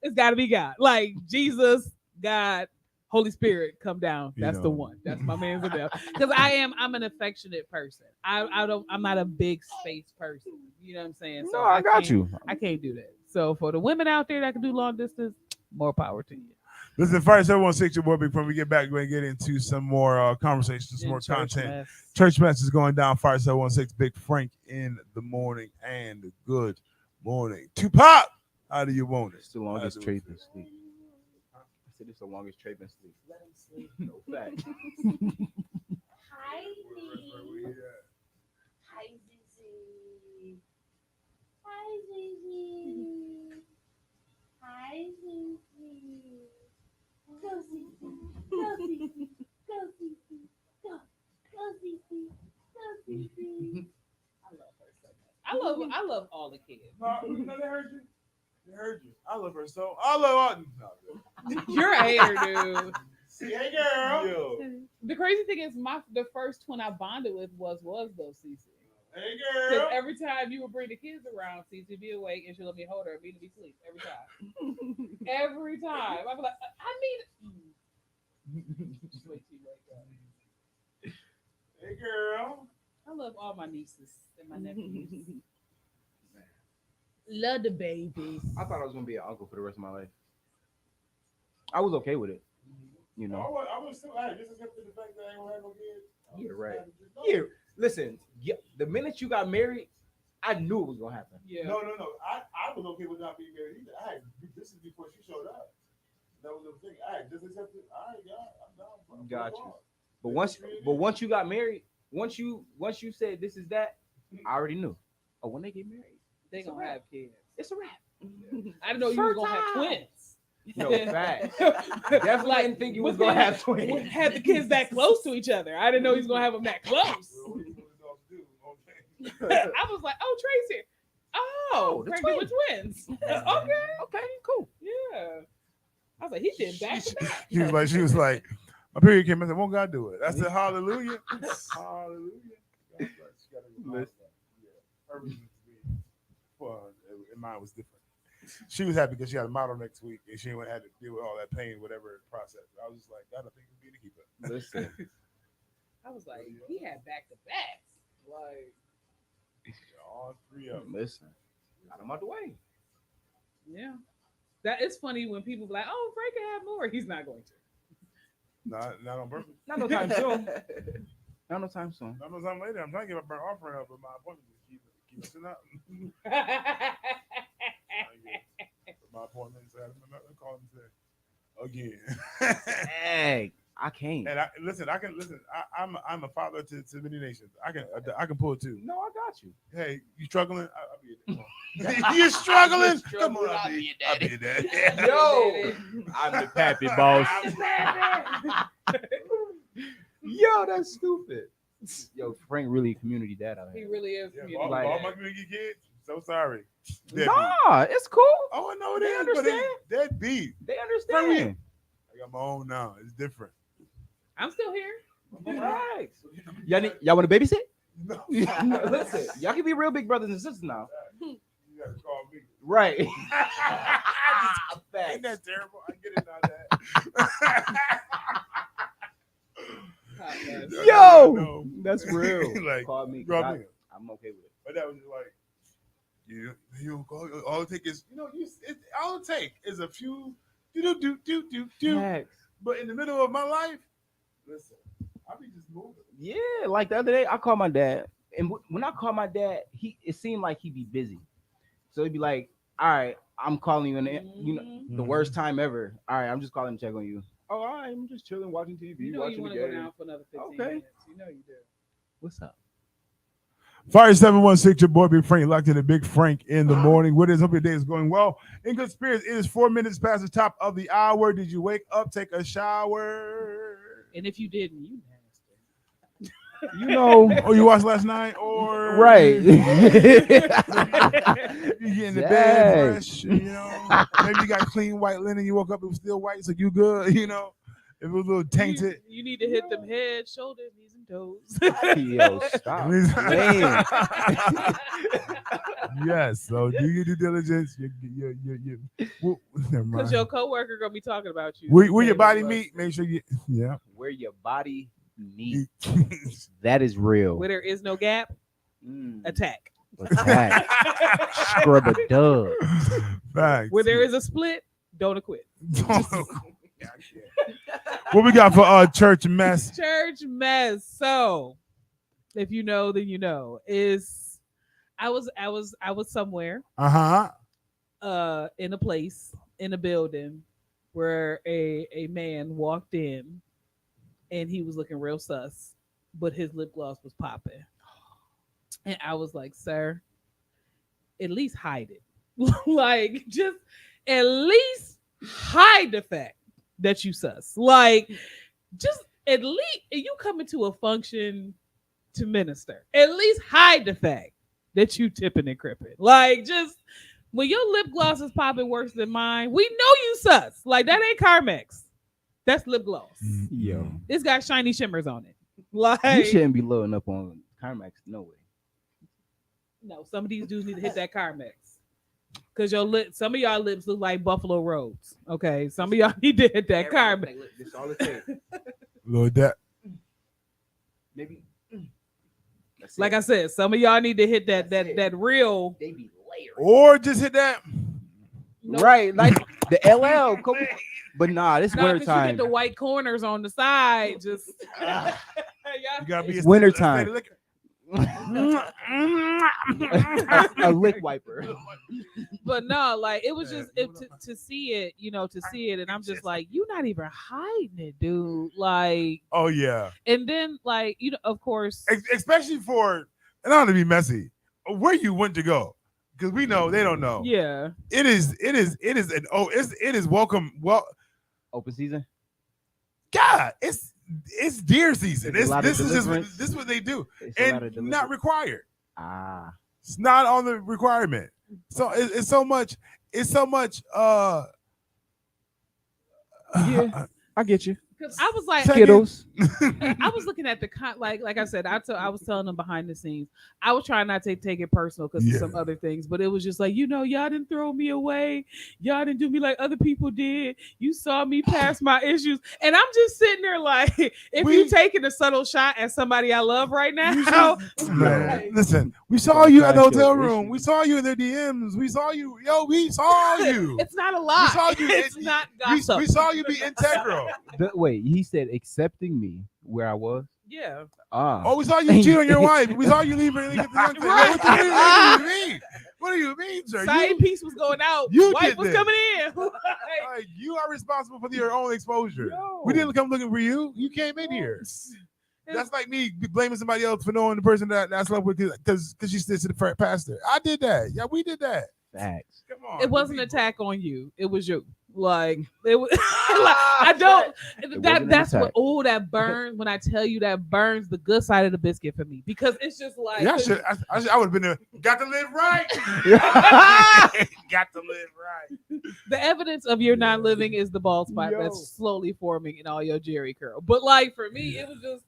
it's got to be God. Like Jesus, God, Holy Spirit, come down. You That's know. the one. That's my man's email. Because I'm an affectionate person. I'm not a big space person. You know what I'm saying? So No, I got can't- you. I can't do that. So for the women out there that can do long distance, more power to you. Listen, Fire 716, your boy Big Friend. We get back, we're going to get into some more conversations, some more Church content. mess. Church mess is going down. Fire 716, Big Frank in the morning, and good morning. Tupac, how do you want it? It's the longest trade in sleep. I said it's the longest trade in sleep. Let him sleep. No fact. Hi, Zizi. Hi, Zizi. Hi, Zizi. Hi, Zizi. Go, Zizi. Go, Zizi. Go, Zizi. Go. Go, Zizi. Go, Zizi. I love her so much. I love all the kids. No, they heard you. They heard you. I love her so. I love her. No, You're a hater, dude. hey, girl. Yo. The crazy thing is, the first twin I bonded with was though Cece. Hey, Because girl. every time you would bring the kids around, Cece would be awake and she'll let me hold her and me to be asleep every time. Every time. I'd be like, just wait till you wake up. Hey, girl. I love all my nieces and my nephews. Love the babies. I thought I was gonna be an uncle for the rest of my life. I was okay with it. You know. I was still, just accept the fact that I ain't gonna have no kids. Yeah, right. Yeah. Listen, the minute you got married, I knew it was gonna happen. Yeah. No. I was okay with not being married either. This is before she showed up. That was the thing. Just accept it. All right, God, I'm down. Got you. But once you got married, once you said this is that, I already knew. Oh, when they get married, They it's a gonna wrap. have kids. It's a wrap. I didn't know you was gonna have twins. No fact. Definitely Like, didn't think you was within- gonna have twins. Had the kids that close to each other. I didn't know he was gonna have them that close. I was like, oh, Tracy. Oh, the pregnant with twins. Okay. Okay, cool. Yeah. I was like, he did back to back. She was like, my period came. I said, won't God do it? I said, hallelujah. Hallelujah. Listen. Well, mine was different. She was happy because she had a model next week and she had to deal with all that pain, whatever process. I was just like, God, I think it'd be to keep it. Listen. I was like, he had back to backs. Like, all three of them. Listen. Got him out the way. yeah. That is funny when people be like, oh, Frank can have more. He's not going to. Not on purpose. Not no time soon. Not no time soon. Not no time later. I'm trying to get my offering up, but my appointment keep missing out. My appointments, I'm calling again. Hey, I can't. And I'm a father to many nations. I can pull it too. No, I got you. Hey, you struggling? I'll be your daddy. You struggling? Come on, I'll be your daddy. Yo, I'm the pappy boss. Yo, that's stupid. Yo, Frank really a community dad out He here. really is. Yeah, community all dad. my community kids. So sorry. Nah, it's cool. Oh, I know They it is, but understand. it's deadbeat. They understand. I got my own now. It's different. I'm still here. Right. Y'all want to babysit? No. Listen, y'all can be real big brothers and sisters now. You gotta call me. Right. Ain't that terrible? I get it now, Dad. Yo, No. that's real. Like, Call me. 'Cause call me. I'm okay with it. But that was just like, you go. All it take is, all it take is a few do. Facts. But in the middle of my life, listen, I be just moving. Yeah, like the other day, I called my dad, and when I called my dad, it seemed like he'd be busy, so he'd be like, "All right, I'm calling you, the worst time ever. All right, I'm just calling to check on you. Oh, all right, I'm just chilling, watching TV, You know watching you want the to go game. down for another 15 Okay. minutes. You know you do. What's up? Fire 716, your boy Big Frank, locked in the Big Frank in the morning. What is? Hope your day is going well. In good spirits. It is 4 minutes past the top of the hour. Did you wake up, take a shower? And if you didn't, you nasty. You know, Oh, you watched last night, or right? You get in the bed Dang. fresh, Maybe you got clean white linen. You woke up, it was still white, so you good, If it was a little tainted. You need to hit them head, shoulders, knees, and toes. Yo, stop. Man. Yes. So do your due diligence. Well, never Because mind. your coworker gonna be talking about you. Where your Saying body they love meet, make sure you. Yeah. Where your body meets. That is real. Where there is no gap, attack. Attack. Scrub a dub. Facts. Where there is a split, don't acquit. What we got for church mess? Church mess. So, if you know, then you know. Is I was somewhere in a place in a building where a man walked in and he was looking real sus, but his lip gloss was popping. And I was like, sir, at least hide it. Like, just at least hide the fact that you sus. Like, just at least you come into a function to minister. At least hide the fact that you tipping and cripping. Like, just when your lip gloss is popping worse than mine, we know you sus. Like, that ain't Carmex. That's lip gloss. Yo. It's got shiny shimmers on it. Like, You shouldn't be loading up on Carmex. No way. no, some of these dudes need to hit that Carmex. Cause some of y'all lips look like buffalo roads. Okay, some of y'all need to hit that Carmex. That's all it takes. Lord, that. Maybe. Like I said, some of y'all need to hit that real. They be layered. Or just hit that. Nope. Right, like the LL. But nah, this Nah, winter 'cause you time. get the white corners on the side. Just You gotta be It's a winter steady time. liquor. a lick wiper. but no, like it was just to see it, and I'm just like, you're not even hiding it, dude. Like, Oh yeah. and then like of course, Especially for, and I don't want to be messy, where you went to go, because we know they don't know. yeah, It is welcome. Well, Open season. God, it's deer season. It's a lot of This is just deliverance. this is what they do, It's a lot of and deliverance. not required. Ah. It's not on the requirement. So it's so much. It's so much. Yeah, I get you. because I was like, Skittles. I was looking at the like I said, I was telling them behind the scenes. I was trying not to take it personal because Yeah. of some other things, but it was just like, y'all didn't throw me away. Y'all didn't do me like other people did. You saw me past my issues, and I'm just sitting there like, if you taking a subtle shot at somebody I love right now, Man, listen, we saw Don't you at the crash your hotel room. issues. We saw you in their DMs. We saw you. Yo, we saw you. it's not a lie. saw you. It's not gossip. We saw you be integral. Wait, he said accepting me where I was. Yeah. Ah. Oh, we saw you cheat on your wife. We saw you leave her and get the young thing. What do you mean? What do you mean, sir? Side You, piece was going out. you Wife did was this. coming in. like, you are responsible for your own exposure. Yo. We didn't come looking for you. You came in here. That's like me blaming somebody else for knowing the person that I slept with because she stood to the pastor. I did that. Yeah, we did that. Facts. Come on. It wasn't an people. attack on you. It was you. Like it was. Like, I don't. wasn't an That's what. attack. Oh, that burns. When I tell you that burns the good side of the biscuit for me because it's just like. Yeah, I would have been there. Got to live right. Got to live right. The evidence of your not living is the bald spot Yo. that's slowly forming in all your Jerry curl. But like for me, it was just.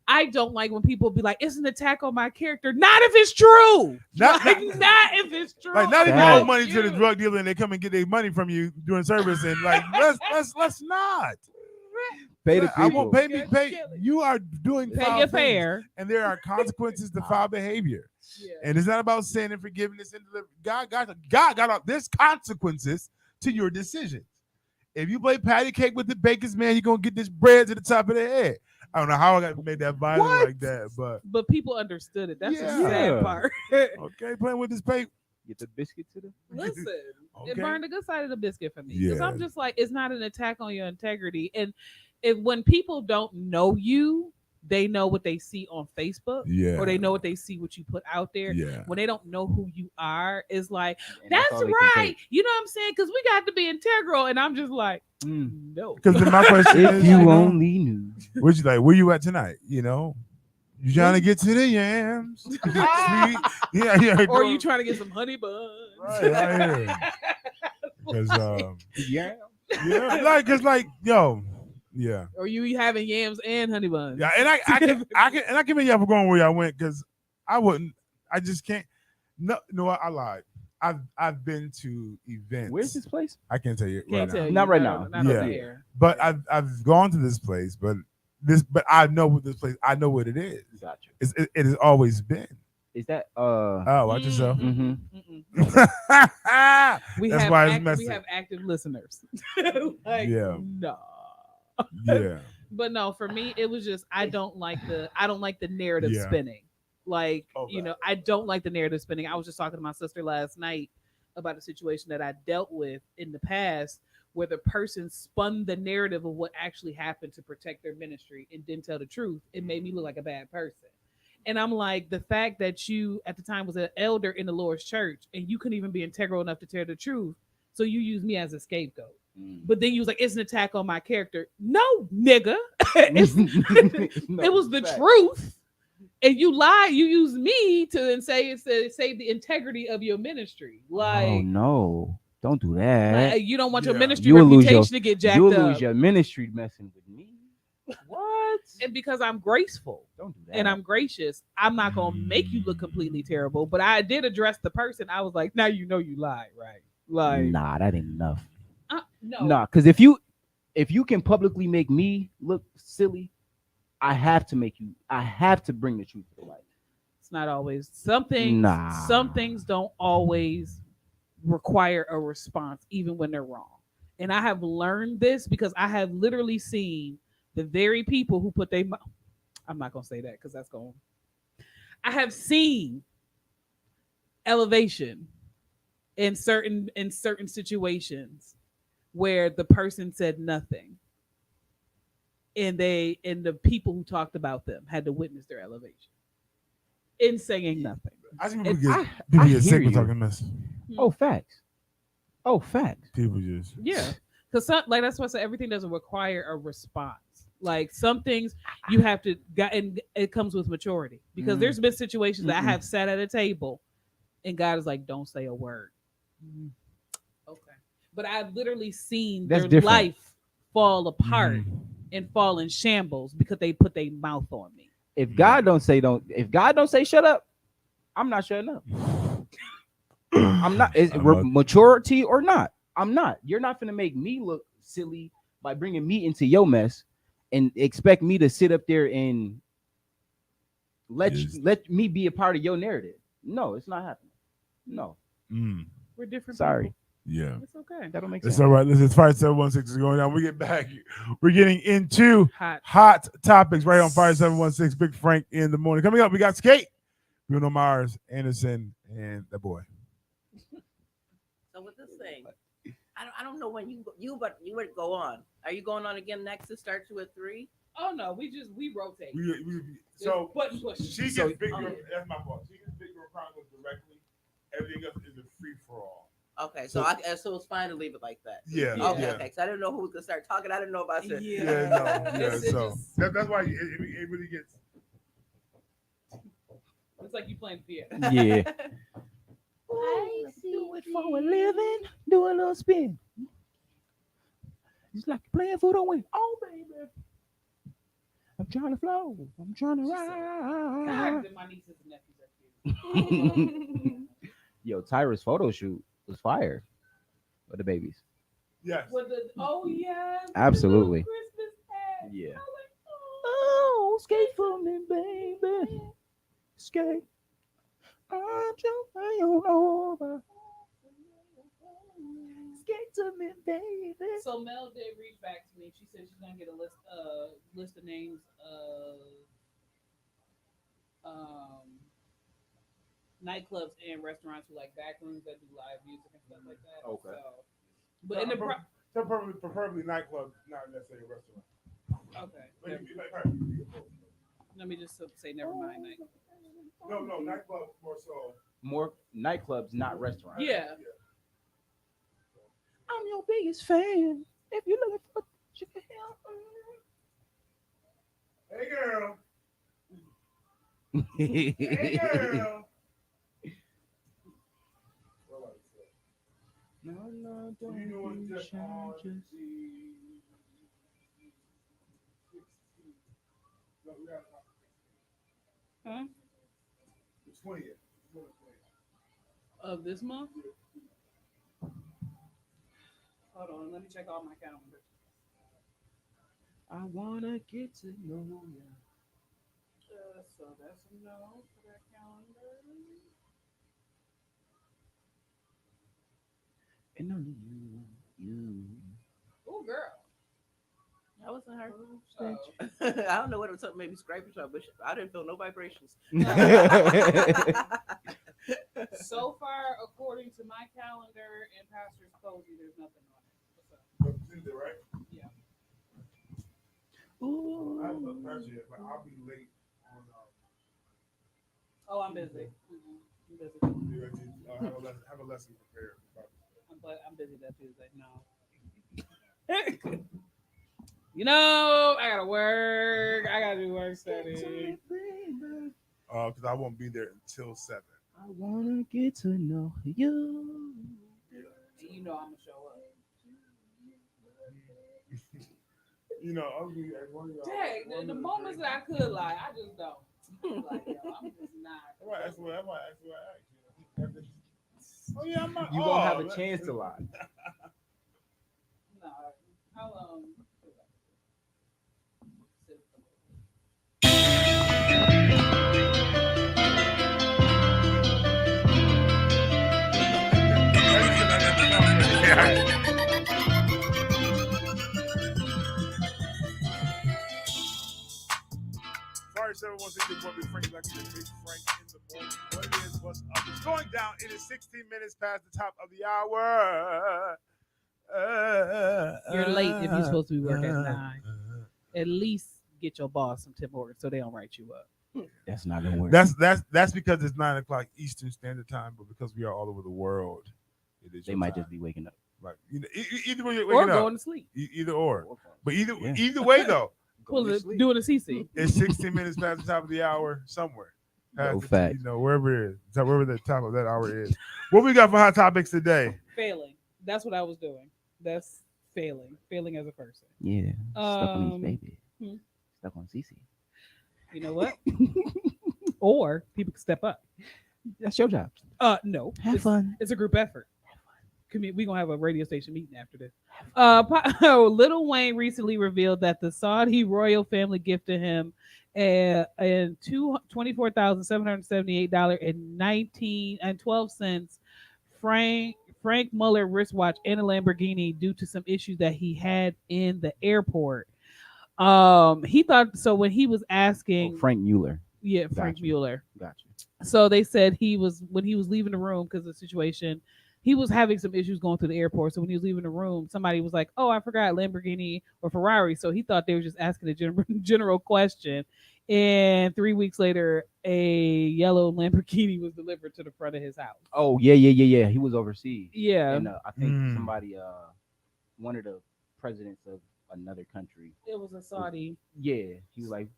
I don't like when people be like, "It's an attack on my character." Not if it's true. Not if it's true. Like not even Facts. owe money to the drug dealer and they come and get their money from you during service and like let's not. Pay the I people. won't pay me. Pay. You are doing Pay foul your things, fair. and there are consequences to foul behavior. Yeah. And it's not about sin and forgiveness and God got there's consequences to your decisions. If you play patty cake with the baker's man, you're gonna get this bread to the top of the head. I don't know how I got to make that violent like that, But people understood it. That's Yeah. the sad part. okay, playing with this paper. Get the biscuit to the. Listen, Okay. it burned the good side of the biscuit for me because Yeah. I'm just like, it's not an attack on your integrity. And when people don't know you, they know what they see on Facebook, Yeah. or they know what they see what you put out there. Yeah. When they don't know who you are, it's like And that's all they can right. take. You know what I'm saying? Because we got to be integral, and I'm just like, no. Because my question is, If you only knew. where'd you like? Where you at tonight? You know, you trying to get to the yams? Sweet. Yeah. Or you trying to get some honey buns? Right. Because Yeah. cause yo, yeah. Or you having yams and honey buns? Yeah, and I can commend y'all for going where y'all went because I wouldn't. I just can't. No, I lied. I've been to events. Where's this place? I can't tell you Can't right tell now. you. Not right on- now. Not on Yeah. the air. But Yeah. I've gone to this place, but I know what this place. I know what it is. Gotcha. It has always been. Is that Oh, watch yourself. Mm-mm, Mhm. mm-mm. We That's have why it's we messy. have active listeners. Like, Yeah. no. Yeah. But no, for me, it was just I don't like the narrative Yeah. spinning. Like, Okay. I don't like the narrative spinning. I was just talking to my sister last night about a situation that I dealt with in the past where the person spun the narrative of what actually happened to protect their ministry and didn't tell the truth. It made me look like a bad person. And I'm like, the fact that you at the time was an elder in the Lord's church and you couldn't even be integral enough to tell the truth. So you use me as a scapegoat. But then you was like, it's an attack on my character. No, nigga. It was the truth. And you lie, you use me to then say it's to save the integrity of your ministry. Like, Oh no! Don't do that. like, you don't want your Yeah. ministry You will lose reputation your- to get jacked You'll up. lose your ministry messing with me. What? And because I'm graceful Don't do that. and I'm gracious, I'm not gonna make you look completely terrible. But I did address the person. I was like, now you know you lied, right? Like, nah, that ain't enough. no, Nah, because if you can publicly make me look silly, I have to bring the truth to light. it's not always. Some things don't always require a response, even when they're wrong. And I have learned this because I have literally seen the very people who put I'm not gonna say that because that's going. I have seen elevation in certain situations where the person said nothing, and the people who talked about them had to witness their elevation in saying nothing. I think And people I get hear sick with you. talking mess. Oh, facts. Oh, facts. People just Yeah, because like that's why I say everything doesn't require a response. Like some things you have to and it comes with maturity. Because there's been situations that I have sat at a table, and God is like, "Don't say a word." Okay, but I've literally seen That's their different. life fall apart and fall in shambles because they put their mouth on me. If God don't say shut up, I'm not shutting up. I'm not. Is maturity or not? I'm not. You're not gonna make me look silly by bringing me into your mess and expect me to sit up there and let me be a part of your narrative. No, it's not happening. No. We're different. Sorry. Yeah. People. It's okay. That don't make It's sense. all right. This is 5716 is going down. We get back. We're getting into Hot. hot topics right on 5716. Big Frank in the morning. Coming up, we got Skate, Bruno Mars, Anderson, and the boy. So with this thing, I don't know when you would go on. Are you going on again next to start you at 3? Oh no, we rotate. So button push. she gets So- Big Girl. That's my fault. She gets Big Girl Chronicles directly. Everything else is a free for all. Okay, so so it's fine to leave it like that. Yeah. Okay, Yeah. okay. So I didn't know who was gonna start talking. I didn't know about it. Yeah. Yeah, no, yeah. It's So just- that's why it really gets. It's like you playing piano. Yeah. I Do it see for a you. living. Do a little spin. It's like playing for the win. Oh baby, I'm trying to flow. I'm trying to God, ride. then my nieces and nephews are cute. Yo, Tyra's photo shoot was fire with the babies. Yes. With the yeah, with the Absolutely. little Christmas hat. Yeah. I was like, Oh, skate for me, baby. Skate. I'm jumping on over. Skate to me, baby. So Mel did reach back to me. She said she's gonna get a list of names of nightclubs and restaurants who like back rooms that do live music and stuff like that. Okay. So, but in the preferably nightclub, not necessarily a restaurant. okay, Like, let me just say never mind. Night. no, nightclub more so. More nightclubs, not restaurants. Yeah. I'm your biggest fan. If you're looking for chicken Hey girl. Hey Hey girl. No, So you know it's just on the. No, we got Huh? the 20th. Of this month. Hold on, let me check all my calendar. I wanna get to know you. So that's a no for that calendar. And only you. Oh, girl. That wasn't her. Oh. I don't know what it was. Maybe scraping something, but I didn't feel no vibrations. So far, according to my calendar and Pastor's Cozy, there's nothing on it. What's up? Tuesday, right? Yeah. Ooh. I haven't looked past yet, but I'll be late on. Oh, I'm busy. I'm busy. Have a lesson prepared. I'm busy that Tuesday. No. You know, I gotta work. I gotta do work study. Because I won't be there until 7. I wanna get to know you. You know I'm gonna show up. You know, I'll be at one of y'all. Dang, the moments that I could lie, I just don't. Like, yo, I'm just not. That's what I asked. Oh yeah, I'm not. You won't have a chance to lie. No, I'll Sorry, 716 Big Frank, like Big Frank in the morning. What it is, what's up? It's going down. It is 16 minutes past the top of the hour. You're late if you're supposed to be working at 9. At least get your boss some Tim Hortons so they don't write you up. That's not gonna work. That's because it's 9 o'clock Eastern Standard Time, but because we are all over the world, it is. They might just be waking up. Like either way, you're Or waking up, going to sleep. either or. But either way though, Doing a CC. it's 16 minutes past the top of the hour somewhere. No fact. You know, wherever it is, wherever the top of that hour is. What we got for hot topics today? Failing. That's what I was doing. That's failing. Failing as a person. Yeah. Stuck on these babies. Stuck on CC. You know what? Or people can step up. That's your job. No. Have fun. It's a group effort. We're gonna have a radio station meeting after this. Lil Wayne recently revealed that the Saudi royal family gifted him and $24,778.12 Frank Muller wristwatch and a Lamborghini due to some issues that he had in the airport. He thought so when he was asking Frank Mueller. Yeah, Frank Mueller. Gotcha. So they said when he was leaving the room because of the situation, he was having some issues going through the airport. So when he was leaving the room, somebody was like, "Oh, I forgot Lamborghini or Ferrari." So he thought they were just asking a general question. And 3 weeks later, a yellow Lamborghini was delivered to the front of his house. Oh yeah. He was overseas. Yeah, and I think somebody, one of the presidents of another country. It was a Saudi. Yeah, he was like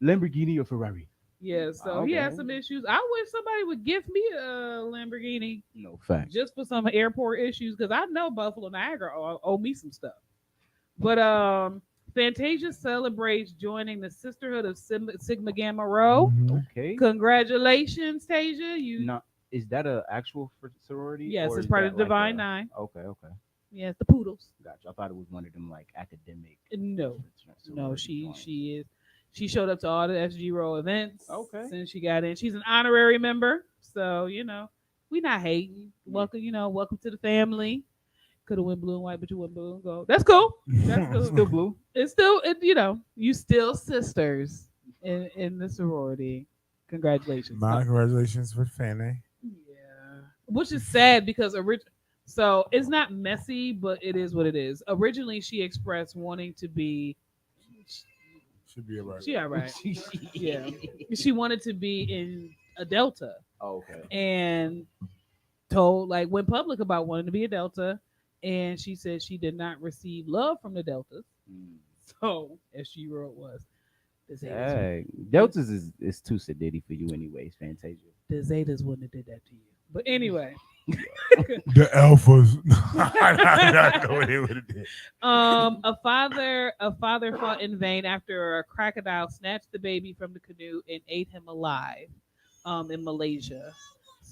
Lamborghini or Ferrari. Yeah, so he had some issues. I wish somebody would gift me a Lamborghini. No fact. Just for some airport issues, because I know Buffalo Niagara owe me some stuff. But Fantasia celebrates joining the Sisterhood of Sigma Gamma Rho. Okay. Congratulations, Tasia. Is that an actual sorority? Yes, it's part of the Divine Nine. Okay. Yes, the Poodles. Gotcha. I thought it was one of them like academic. No, she is. She showed up to all the SG Row events. Okay. Since she got in, she's an honorary member. So we not hating. Welcome, welcome to the family. Could have went blue and white, but you went blue and gold. That's cool. That's cool. Still blue. It's still, you still sisters in the sorority. Congratulations. My congratulations for Fanny. Yeah. Which is sad because so it's not messy, but it is what it is. Originally, she expressed wanting to be. Should be alright. She alright. Yeah. She wanted to be in a Delta. Oh, okay. And went public about wanting to be a Delta. And she said she did not receive love from the Deltas. So, as she wrote was, Deltas is too sedity for you anyways, Fantasia. The Zetas wouldn't have did that to you. But anyway. The Alphas. I know what it would have did. A father fought in vain after a crocodile snatched the baby from the canoe and ate him alive in Malaysia.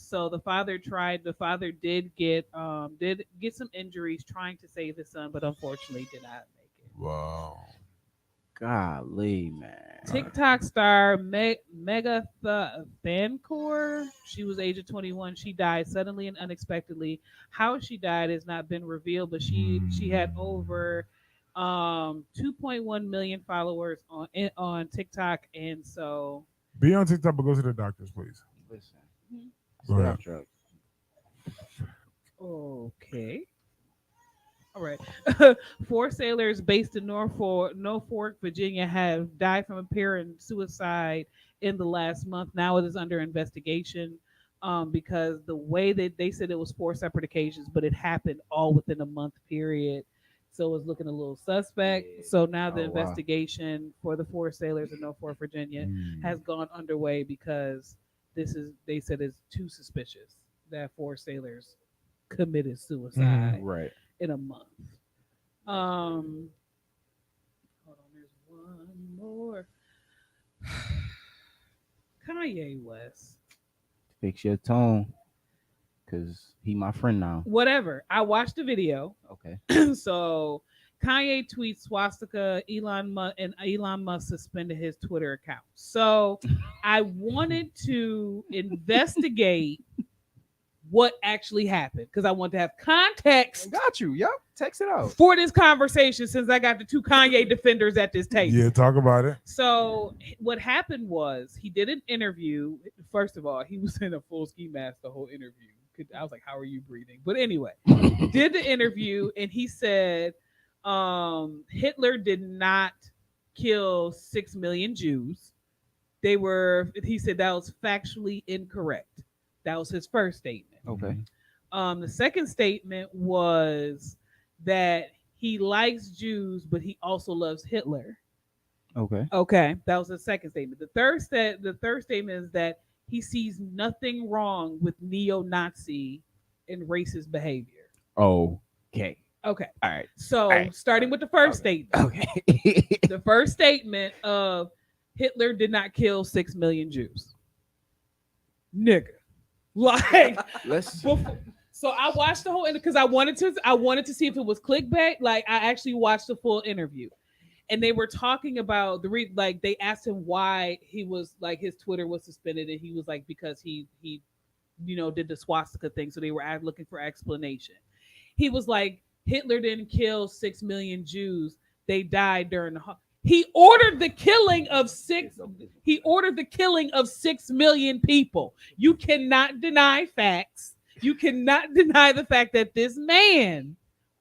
So the father tried. The father did get some injuries trying to save his son, but unfortunately did not make it. Wow. Golly, man. TikTok star Mega Thancor. She was age of 21. She died suddenly and unexpectedly. How she died has not been revealed, but she had over 2.1 million followers on TikTok, and so Be on TikTok, but go to the doctors, please. Listen. Go Stay ahead. off drugs. okay. All right. 4 sailors based in Norfolk, Virginia, have died from apparent suicide in the last month. Now it is under investigation because the way that they said it was 4 separate occasions, but it happened all within a month period. So it's looking a little suspect. So now the Oh, wow. investigation for the 4 sailors in Norfolk, Virginia, has gone underway because they said it's too suspicious that 4 sailors committed suicide Right. in a month. Hold on, there's one more. Kanye West. Fix your tone, cause he my friend now. Whatever. I watched the video. Okay. So Kanye tweets swastika. Elon Musk suspended his Twitter account. So I wanted to investigate what actually happened because I want to have context Got you. Yep. Text it out. for this conversation since I got the 2 Kanye defenders at this table. Yeah, talk about it. So what happened was he did an interview. First of all, he was in a full ski mask the whole interview. I was like, how are you breathing? But anyway, did the interview and he said Hitler did not kill 6 million Jews. He said that was factually incorrect. That was his first statement. Okay. The second statement was that he likes Jews, but he also loves Hitler. Okay. Okay, that was the second statement. The third statement is that he sees nothing wrong with neo-Nazi and racist behavior. Okay. Okay. All right. So All right. starting with the first statement. Okay. The first statement of Hitler did not kill 6 million Jews. Nigga. Like Let's. so I watched the whole interview because I wanted to see if it was clickbait. Like I actually watched the full interview, and they were talking about like they asked him why he was like his Twitter was suspended, and he was like because he did the swastika thing, so they were looking for explanation. He was like Hitler didn't kill 6 million Jews; they died during the. He ordered the killing of 6 million people. You cannot deny facts. You cannot deny the fact that this man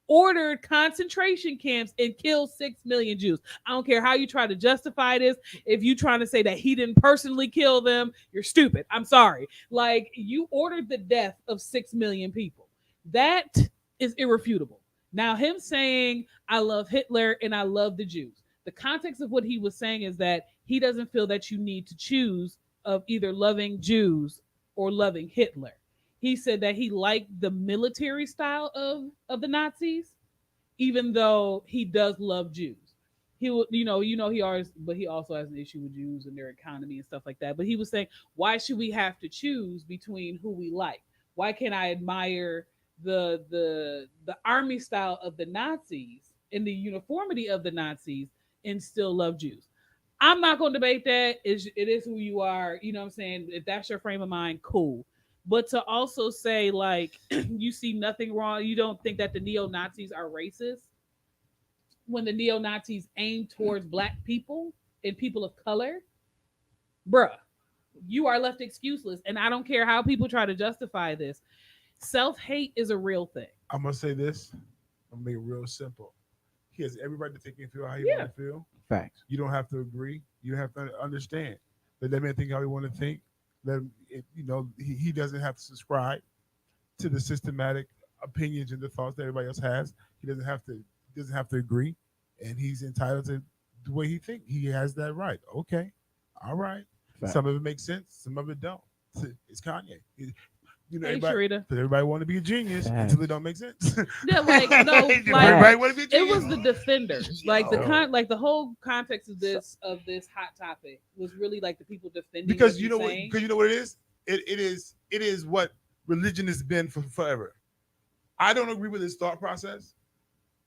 ordered concentration camps and killed 6 million Jews. I don't care how you try to justify this. If you trying to say that he didn't personally kill them, you're stupid. I'm sorry. Like you ordered the death of 6 million people. That is irrefutable. Now him saying I love Hitler and I love the Jews. The context of what he was saying is that he doesn't feel that you need to choose of either loving Jews or loving Hitler. He said that he liked the military style of the Nazis, even though he does love Jews. He would, he always, but he also has an issue with Jews and their economy and stuff like that. But he was saying, why should we have to choose between who we like? Why can't I admire the army style of the Nazis and the uniformity of the Nazis and still love Jews? I'm not going to debate that. It is who you are. You know what I'm saying? If that's your frame of mind, cool. But to also say, like, you see nothing wrong, you don't think that the neo-Nazis are racist when the neo-Nazis aim towards black people and people of color, bruh, you are left excuseless. And I don't care how people try to justify this. Self-hate is a real thing. I'm going to say this. I'm going to make it real simple. He has every right to think and feel how he want to feel. Facts. You don't have to agree. You have to understand. Let that man think how he want to think. He doesn't have to subscribe to the systematic opinions and the thoughts that everybody else has. He doesn't have to agree, and he's entitled to the way he thinks. He has that right. Okay, all right. Fact. Some of it makes sense. Some of it don't. It's Kanye. Hey, Sharita. Everybody want to be a genius until it don't make sense. Yeah, like no, like everybody want to be a genius. It was the defenders, like the whole context of this hot topic was really like the people defending. Because you know what it is. It is it is what religion has been for forever. I don't agree with his thought process.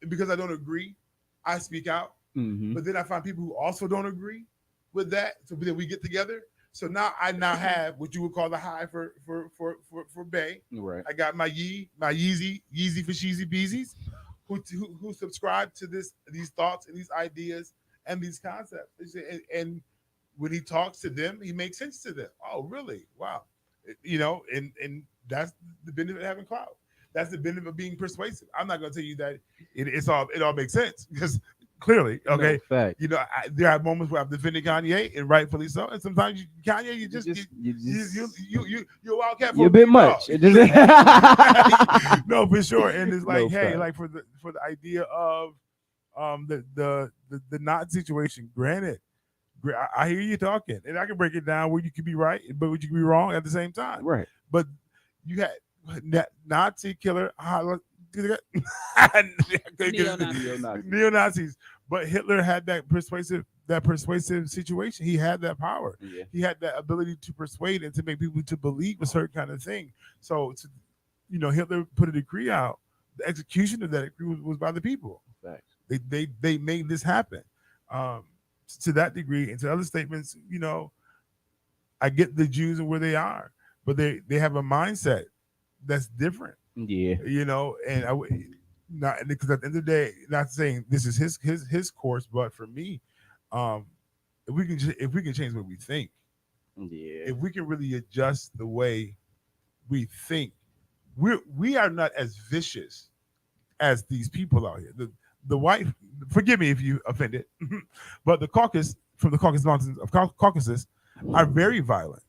Because I don't agree, I speak out. Mm-hmm. But then I find people who also don't agree with that. So then we get together. So now I have what you would call the high for Bay. Right. I got my Yeezy for Sheezy Beezies, who subscribe to these thoughts and these ideas and these concepts. And when he talks to them, he makes sense to them. Oh, really? Wow. And that's the benefit of having clout. That's the benefit of being persuasive. I'm not going to tell you that it all makes sense because clearly, okay, No, fact. There are moments where I've defended Kanye and rightfully so, and sometimes Kanye, you're a wildcat. You're a bit much. No, for sure. And it's like, No, hey, fact. like for the idea of the not situation. Granted, I hear you talking, and I can break it down where you could be right, but you could be wrong at the same time. Right. But you had Nazi killer neo-Nazis, but Hitler had that persuasive situation. He had that power. Yeah. He had that ability to persuade and to make people to believe a certain kind of thing. So, Hitler put a decree out. The execution of that decree was by the people. Facts. They made this happen. To that degree, and to other statements, I get the Jews and where they are, but they have a mindset that's different. Yeah. And not because at the end of the day, not saying this is his course, but for me, if we can change what we think, if we can really adjust the way we think, we are not as vicious as these people out here. The white, forgive me if you offended, but the Caucasus Mountains of Caucasus are very violent.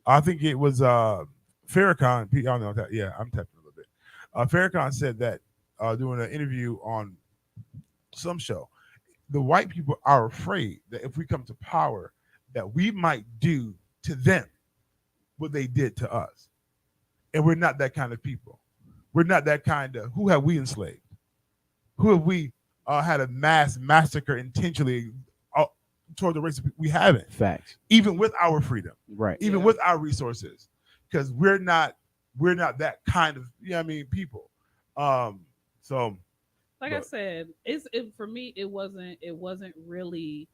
I think it was Farrakhan. I don't know that. Yeah, I'm tapping a little bit. Farrakhan said that doing an interview on some show, the white people are afraid that if we come to power, that we might do to them what they did to us, and we're not that kind of people. We're not that kind of. Who have we enslaved? Who have we had a mass massacre intentionally toward the race of people? We haven't. Facts. Even with our freedom, right? Even with our resources, because we're not that kind of people. So, I said, for me, it wasn't really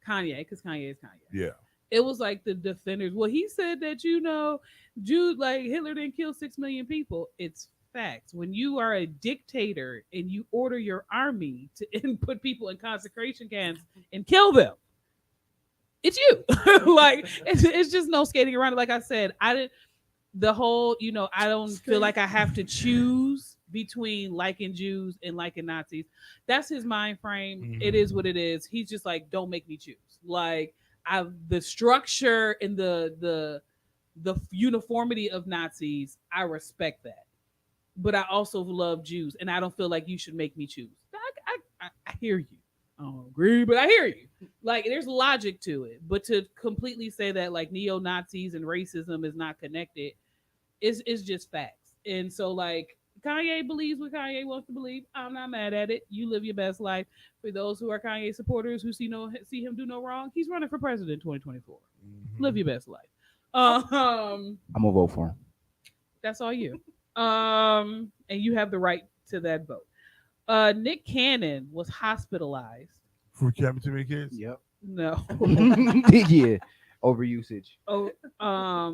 Kanye because Kanye is Kanye. Yeah. It was like the defenders. Well, he said that Jews like Hitler didn't kill 6 million people. It's facts. When you are a dictator and you order your army to put people in concentration camps and kill them, it's you. Like it's just no skating around it. Like I said, I didn't. The whole, I don't feel like I have to choose between liking Jews and liking Nazis. That's his mind frame. Mm-hmm. It is what it is. He's just like, don't make me choose. Like the structure and the uniformity of Nazis, I respect that. But I also love Jews, and I don't feel like you should make me choose. I hear you. I don't agree, but I hear you. Like, there's logic to it. But to completely say that, like, neo-Nazis and racism is not connected is just facts. And so, like, Kanye believes what Kanye wants to believe. I'm not mad at it. You live your best life. For those who are Kanye supporters who see him do no wrong, he's running for president in 2024. Mm-hmm. Live your best life. I'm gonna vote for him. That's all you. And you have the right to that vote. Nick Cannon was hospitalized for having too many kids. Yep. No. Yeah. Overusage. Oh,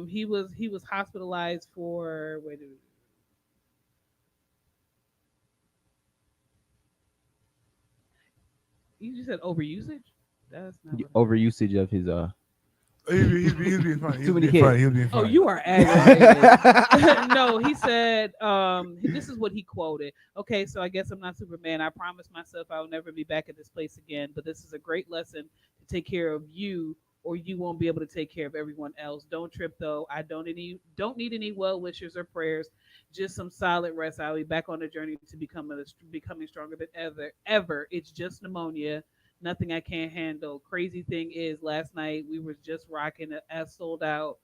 he was hospitalized for You just said overusage? That's not overusage of his He's being funny. Too many kids. He was being funny. Oh, you are aggravated. No, he said, this is what he quoted. Okay, so I guess I'm not Superman. I promised myself I will never be back at this place again, but this is a great lesson to take care of you, or you won't be able to take care of everyone else. Don't trip though. I don't need any well wishes or prayers. Just some solid rest. I'll be back on the journey to becoming stronger than ever. It's just pneumonia. Nothing I can't handle. Crazy thing is, last night we were just rocking a sold out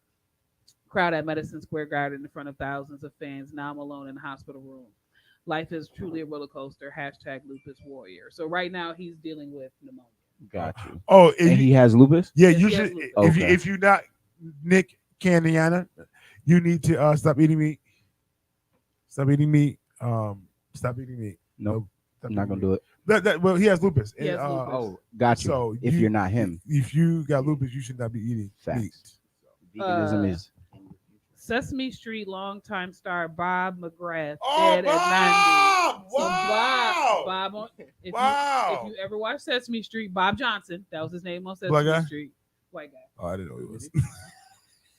crowd at Madison Square Garden in front of thousands of fans. Now I'm alone in the hospital room. Life is truly a roller coaster. # lupus warrior. So right now he's dealing with pneumonia. Got you. Oh, and he has lupus? Yeah, Yes, usually lupus. if you're not Nick Candiana, You need to stop eating meat. Stop eating meat. Stop eating meat. Nope. Stop I'm not eating gonna meat. do it. Well, he has lupus. He has lupus. Oh, got you. So if you're not him, if you got lupus, you should not be eating meat. facts. Veganism is. Sesame Street longtime star Bob McGrath Oh, dead at 90. Bob! So Wow! Bob on, if Wow! you ever watch Sesame Street, Bob Johnson, that was his name on Black Sesame guy? Street. White guy. Oh, I didn't know he was.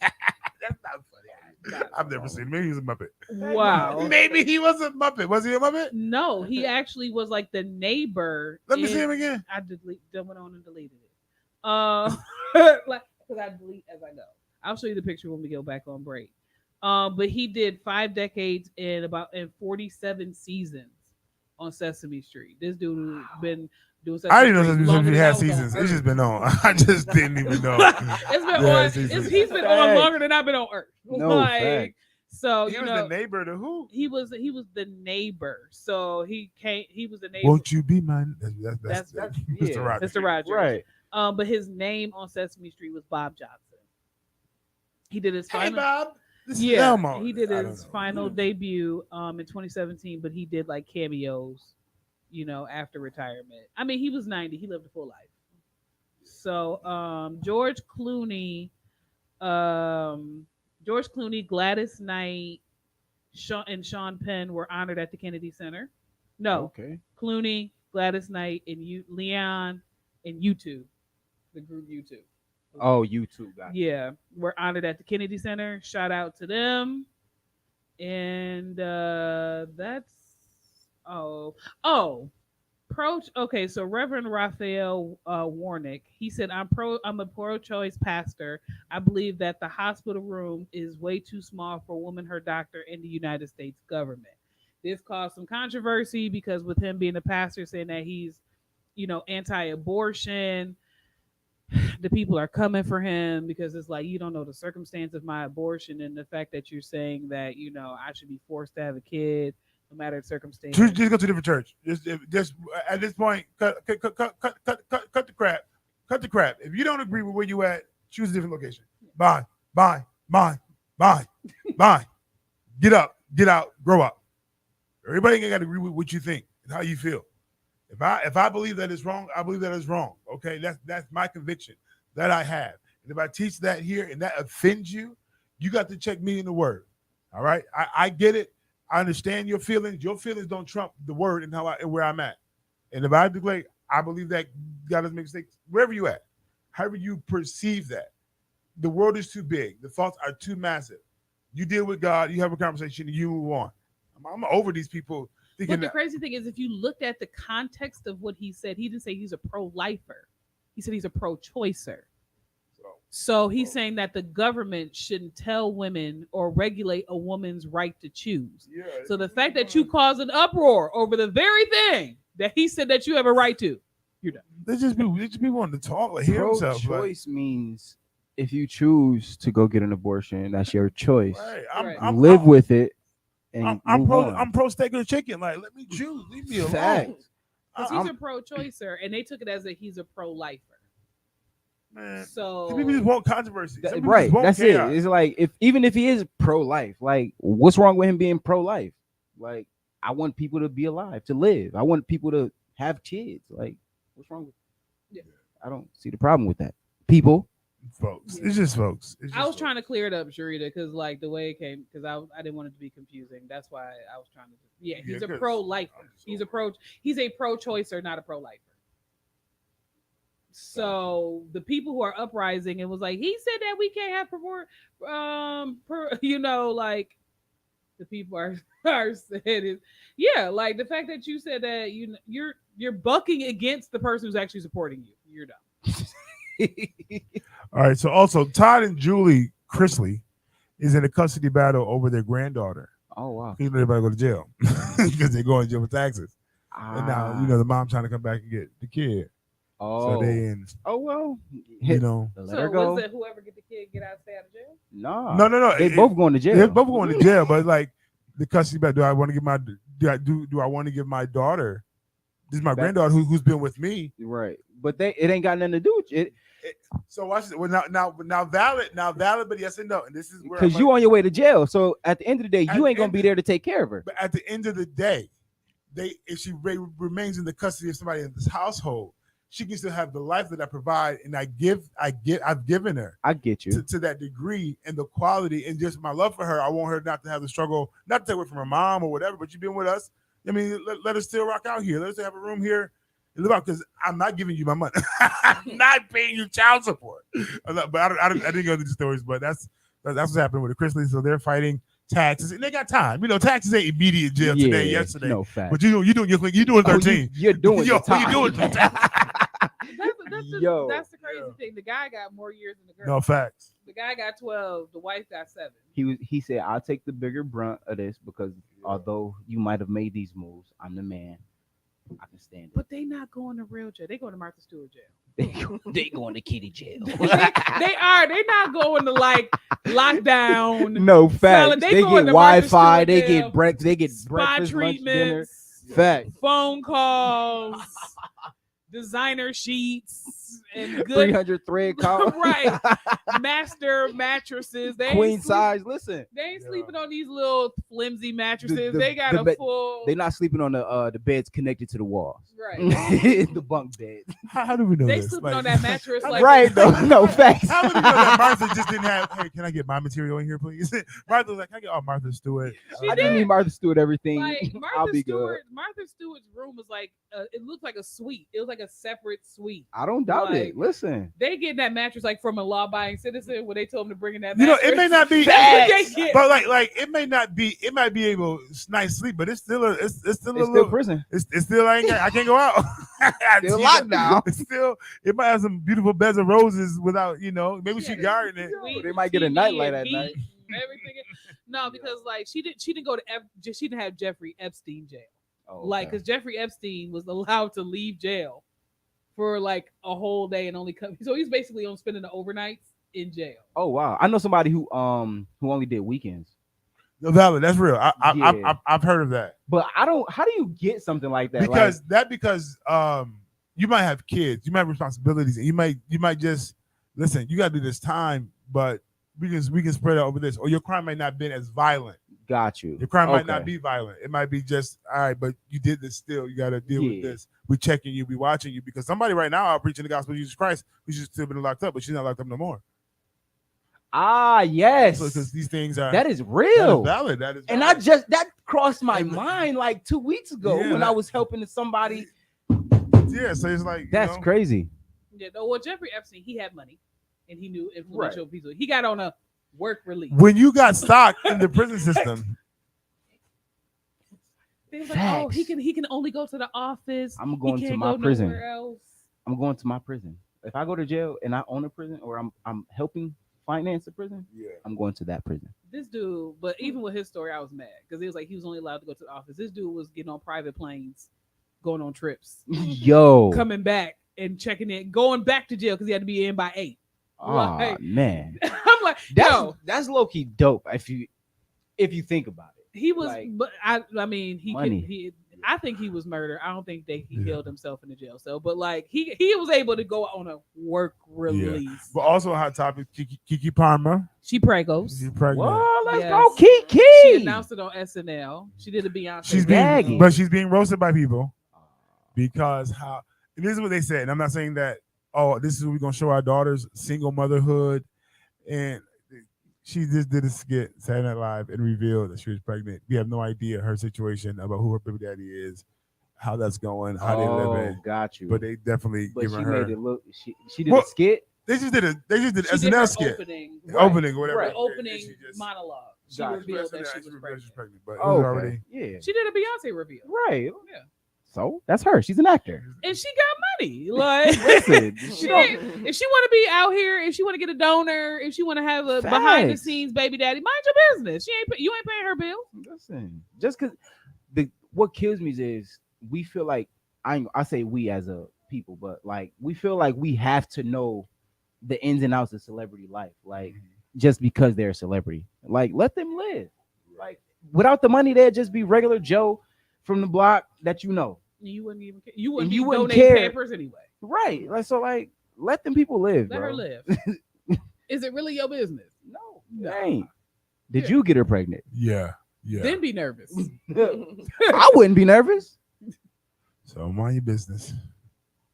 That's not funny. I've never seen him. Maybe he was a Muppet. Wow. Maybe he was a Muppet. Was he a Muppet? No, he actually was like the neighbor. Let me see him again. I went on and deleted it. Like, because I delete as I go. I'll show you the picture when we go back on break. But he did 5 decades in 47 seasons on Sesame Street. This dude who's been doing Sesame I didn't know Sesame longer Street than had I was on seasons. It's Earth. just been on. I just didn't even know. It's been Yeah, on. it's easy. He's been on Facts. longer than I've been on Earth. No, facts. So He you was know, the neighbor to who? he was the neighbor. So he came. He was the neighbor. Won't you be mine? That's That's- Mr. yeah. Rogers. Mr. Rogers. Right. But his name on Sesame Street was Bob Johnson. He did his Hey, final. Bob. This is Yeah, Elmo. he did I don't his know. final debut in 2017, but he did like cameos, after retirement. I mean, he was 90. He lived a full life. So George Clooney, Gladys Knight, and Sean Penn were honored at the Kennedy Center. No, Okay. Clooney, Gladys Knight, and Leon, and U2, the group U2. Oh, you too, guys. Yeah, we're honored at the Kennedy Center. Shout out to them. And that's okay. So Reverend Raphael Warnick, he said, I'm a pro-choice pastor. I believe that the hospital room is way too small for a woman, her doctor, and the United States government. This caused some controversy because with him being a pastor saying that he's, anti-abortion, the people are coming for him because it's like, you don't know the circumstance of my abortion and the fact that you're saying that, I should be forced to have a kid no matter the circumstance. Just go to a different church. Just at this point, cut the crap. Cut the crap. If you don't agree with where you at, choose a different location. Bye. Get up. Get out. Grow up. Everybody ain't got to agree with what you think and how you feel. If I believe that it's wrong, I believe that it's wrong. Okay, that's my conviction that I have. And if I teach that here and that offends you, you got to check me in the word. All right, I get it. I understand your feelings. Your feelings don't trump the word and where I'm at. And if I declare, I believe that God doesn't make mistakes wherever you at, however you perceive that. The world is too big. The faults are too massive. You deal with God. You have a conversation. And you move on. I'm over these people. But the crazy thing is, if you looked at the context of what he said, he didn't say he's a pro-lifer. He said he's a pro-choicer. So he's saying that the government shouldn't tell women or regulate a woman's right to choose. Yeah, so the fact that you caused an uproar over the very thing that he said that you have a right to, you're done. They just be wanting to talk like hear himself. Pro-choice means if you choose to go get an abortion, that's your choice. Right. Right. Live with it. And I'm move on. pro steak or chicken. Like, let me choose. Leave me alone. Facts. Because he's a pro-choicer, and they took it as he's a pro-lifer. Man, So some people just want controversy. Some people Right. just want That's chaos. it. It's like even if he is pro-life, like what's wrong with him being pro-life? Like I want people to be alive, to live. I want people to have kids. Like what's wrong with? Yeah. I don't see the problem with that. People. Folks. Yeah. It's just folks. I was trying to clear it up, Sharita, because like the way it came, because I didn't want it to be confusing. That's why I was trying to. Yeah, he's a 'cause pro-lifer. He's a pro-choicer, not a pro-lifer. So the people who are uprising, it was like he said that we can't have like the people are said is like the fact that you said that you're bucking against the person who's actually supporting you. You're dumb. All right. So also Todd and Julie Chrisley is in a custody battle over their granddaughter. Oh wow. You know they're about to go to jail because they're going to jail for taxes. And now the mom trying to come back and get the kid. Oh. So they in. Oh well. Let her go. Was it whoever get the kid get out, stay out of jail? No. They both going to jail. They're both going to jail, but like the custody battle. Do I want to give my daughter? This is my granddaughter who's been with me. Right. But it ain't got nothing to do with it. So watch it. Well, now valid, but yes and no. And this is where Because you on your way to jail. So at the end of the day, At you the ain't gonna end be of- there to take care of her. But at the end of the day, if she remains in the custody of somebody in this household, she can still have the life that I provide, and I've given her I get you. to that degree, and the quality and just my love for her. I want her not to have the struggle, not to take away from her mom or whatever. But you've been with us. I mean, let us still rock out here. Let us have a room here. Because I'm not giving you my money. I'm not paying you child support. But I didn't go into the stories. But that's what's happening with the Chrisleys. So they're fighting taxes, and they got time. Taxes ain't immediate jail today, yesterday. No fact. But you're doing 13. You're doing Yo, the time. you're doing 13. That's the crazy thing. The guy got more years than the girl. No facts. The guy got 12. The wife got 7. He said, "I'll take the bigger brunt of this because although you might have made these moves, I'm the man. I can stand it." But they not going to real jail. They going to Martha Stewart jail. They going to kitty jail. they are. They not going to like lockdown. No facts. They They get going to Martha Wi-Fi. Stewart They jail. get breakfast. They get Spa breakfast, lunch, dinner. treatments, Fact. phone calls, designer sheets, and good 300 thread count. right master mattresses. They Queen ain't size. Listen, They ain't sleeping on these little flimsy mattresses. The- they got the a bed- full. they're not sleeping on the beds connected to the walls. Right. The bunk bed. How do we know They this? sleeping Like- on that mattress. Like Right though. No facts. How would you know that Martha just didn't have? Hey, can I get my material in here, please? Martha was like, "Can I get all Martha Stewart?" She I didn't did. need Martha Stewart everything. Like I'll be good. Martha Stewart's room was like it looked like a suite. It was like a separate suite. I don't doubt Like, it. Listen. They get that mattress like from a law-abiding citizen when they told them to bring in that You know, mattress. it may not be, That's what they get. but like it may not be. It might be able nice sleep, but it's still a It's a still little. prison. It's still I can't go out. Still lockdown. It's still it might have some beautiful beds of roses without maybe she garden it. Sweet They might get a TV nightlight and at heat night. and everything. No, because like she didn't go to she didn't have Jeffrey Epstein jail. Oh, Like, okay. because Jeffrey Epstein was allowed to leave jail for like a whole day and only come. So he's basically on spending the overnights in jail. Oh wow. I know somebody who only did weekends. No, valid. That's real. Yeah. I've heard of that. But I don't. How do you get something like that? Because you might have kids, you might have responsibilities, and you might just listen. You got to do this time, but we can spread it over this, or your crime might not have been as violent. Got you. Your crime might Okay. not be violent. It might be just all right, but you did this still. You got to deal with Yeah. this. We checking you, we watching you, because somebody right now out preaching the gospel of Jesus Christ, who should still been locked up, but she's not locked up no more. Ah, yes. So because these things are That is that is real. valid. That is And I valid. just that crossed my And- mind like 2 weeks ago Yeah, when that- I was helping somebody. yeah. So it's like That's crazy. Yeah. No, well, Jeffrey Epstein, he had money and he knew influential people. He got on a work release. When you got stock in the prison system, They was like, oh, Facts. he can only go to the office. I'm He going to can't my go prison. nowhere else. I'm going to my prison. If I go to jail and I own a prison or I'm helping finance a prison, yeah. I'm going to that prison. This dude, but even with his story, I was mad because it was like he was only allowed to go to the office. This dude was getting on private planes, going on trips, Yo. coming back and checking in, going back to jail because he had to be in by 8. Oh like- man. I'm like, That's low key dope if you think about it. he was, like, but I mean, money. I think he was murdered. I don't think he Yeah. killed himself in the jail cell, but like he was able to go on a work release. But also a hot topic, Kiki Palmer. She pregos. She's pregnant. Well, let's Yes. go, Kiki. She announced it on SNL. She did a Beyonce. She's Baggy. being, but she's being roasted by people because and this is what they said. And I'm not saying that, oh, this is what we're gonna show our daughters single motherhood. And she just did a skit Saturday Night Live and revealed that she was pregnant. We have no idea her situation about who her baby daddy is, how that's going, how they live it. Got you. But they definitely But giving she her. made it look. She did Well, a skit. They just did She did SNL her skit, opening, opening or whatever. Right. the opening monologue. She Gotcha. revealed that she She was revealed she's pregnant. pregnant, but it Oh, was okay. already. Yeah. She did a Beyonce reveal, Right. Yeah. So that's her. She's an actor. and she got money. Like, Listen, she she don't- ain't- if she want to be out here, if she want to get a donor, if she want to have a behind the Facts. scenes baby daddy, mind your business. You ain't paying her bill. Listen, just because what kills me is we feel like I say we as a people, but like we feel like we have to know the ins and outs of celebrity life, like just because they're a celebrity. Like let them live. Like without the money, they'd just be regular Joe from the block that you know. You wouldn't even care. You wouldn't you be wouldn't donating care. Pampers anyway. Right. Like so like let them people live. Let bro. her live. Is it really your business? No, No. it ain't. Did Yeah. you get her pregnant? Yeah. Then be nervous. I wouldn't be nervous. So mind your business.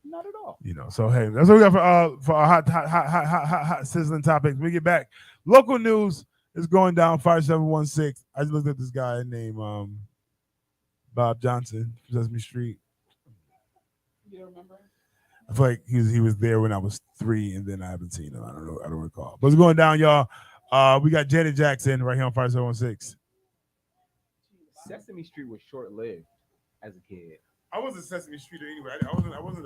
Not at all. So hey, that's what we got for our hot sizzling topics. When we get back, local news is going down 5716. I just looked at this guy named Bob Johnson from Sesame Street. You don't remember? I feel like he was there when I was 3, and then I haven't seen him. I don't know. I don't recall. But it's going down, y'all. We got Janet Jackson right here on 5716. Sesame Street was short-lived as a kid. I wasn't Sesame Street anyway.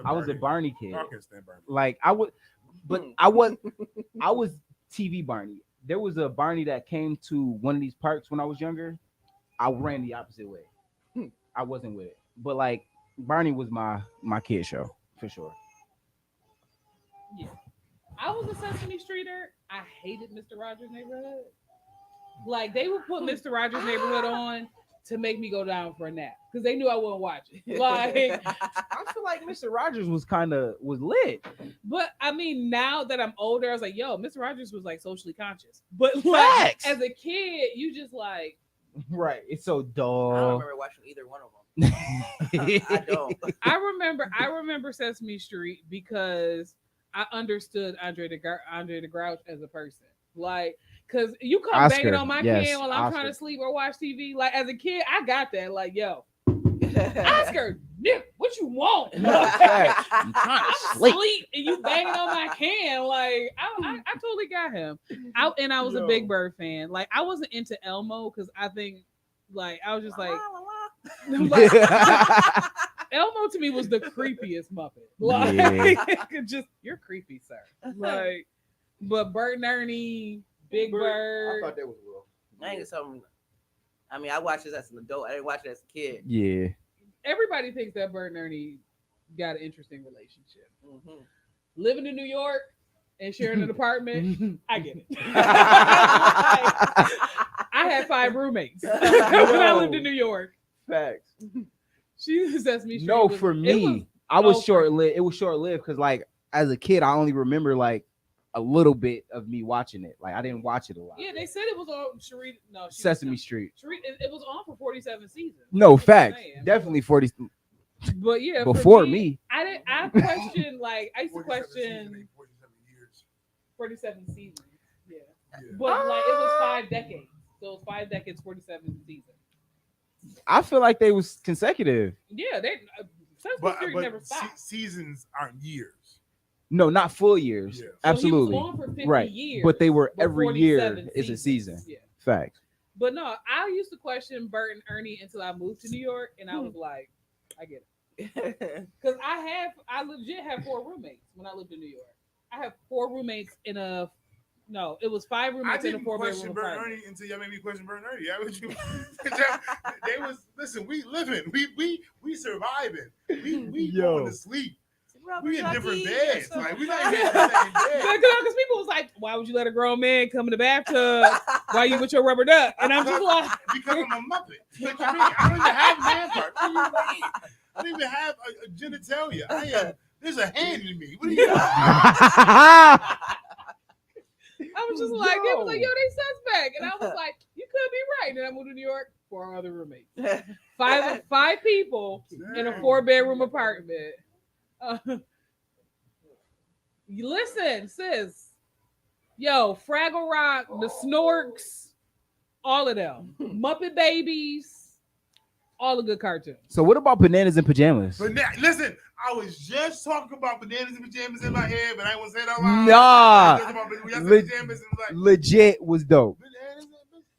I was a Barney kid. I can't stand Barney. Like I was TV Barney. There was a Barney that came to one of these parks when I was younger. I ran the opposite way. I wasn't with it. But like Barney was my kid show for sure. Yeah. I was a Sesame Streeter. I hated Mr. Rogers' Neighborhood. Like they would put Mr. Rogers' Neighborhood on to make me go down for a nap because they knew I wouldn't watch it. Like, I feel like Mr. Rogers was lit. but I mean, now that I'm older, I was like, yo, Mr. Rogers was like socially conscious. But like Facts. as a kid, you just like Right. It's so I don't dull. remember watching either one of them. I don't. I remember Sesame Street because I understood Andre the Grouch as a person. Like, cause you come Oscar, banging on my yes, can while I'm Oscar. trying to sleep or watch TV. Like as a kid, I got that. Like, yo, Oscar, Nick, what you want? Facts. I'm trying to sleep. Sleep and you banging on my can. Like, I totally got him. I was a Yo. Big Bird fan. Like, I wasn't into Elmo because I think, like, I was just like, like, Elmo to me was the creepiest Muppet. Like, just you're creepy, sir. Like, but Bert and Ernie, Big Bird. that was real. I ain't something. I mean, I watched this as an adult. I didn't watch it as a kid. Yeah. Everybody thinks that Bert and Ernie got an interesting relationship. Mm-hmm. Living in New York and sharing an apartment, I get it. I had 5 roommates when I lived in New York. Facts. She was Sesame Street. No, was- for it me, I was oh, short-lived. It was short-lived because, like, as a kid, I only remember like a little bit of me watching it. Like, I didn't watch it a lot. Yeah, they said it was on Sheree. No, Sesame Street. It was on for 47 seasons. No, That's what I'm facts. saying. Definitely 40 But yeah, for before me. I questioned like I used to question 47 seasons. Yeah. But like it was 5 decades. So it was 5 decades, 47 seasons. I feel like they was consecutive. Yeah, they Sesame But, Street never stopped. seasons aren't years. No, not full years. Yeah. So Absolutely. he was on for 50 Right. years. But they were but every year 47 is a season. Yeah. Facts. But no, I used to question Bert and Ernie until I moved to New York, and I was like, I get it. Because I legit have 4 roommates when I lived in New York. I have 4 roommates in a, no, it was 5 I roommates in a didn't 4 question bedroom Bert and apartment. Ernie until y'all made me question Bert and Ernie. Yeah, what you, they was listen. We living. We surviving. We Yo. going to sleep. Rubber We in different ducky, beds. so- Like we not even in the same bed. Because people was like, why would you let a grown man come in the bathtub while you with your rubber duck? And I'm just like, Because I'm a Muppet. What you mean? I don't even have man parts. What do you mean? I don't even have a genitalia. There's a hand in me. What do you want? I was just like, they was like, yo, they suspect. And I was like, you could be right. And I moved to New York, 4 other roommates. 5 people in a 4-bedroom apartment. You listen, sis. Yo, Fraggle Rock, the Snorks, all of them. Muppet Babies, all the good cartoons. So what about bananas in pajamas? But now, listen, I was just talking about bananas and pajamas in my head, but I won't say it out loud. Nah. Just about, when y'all said Leg- pajamas, and like Legit was dope. bananas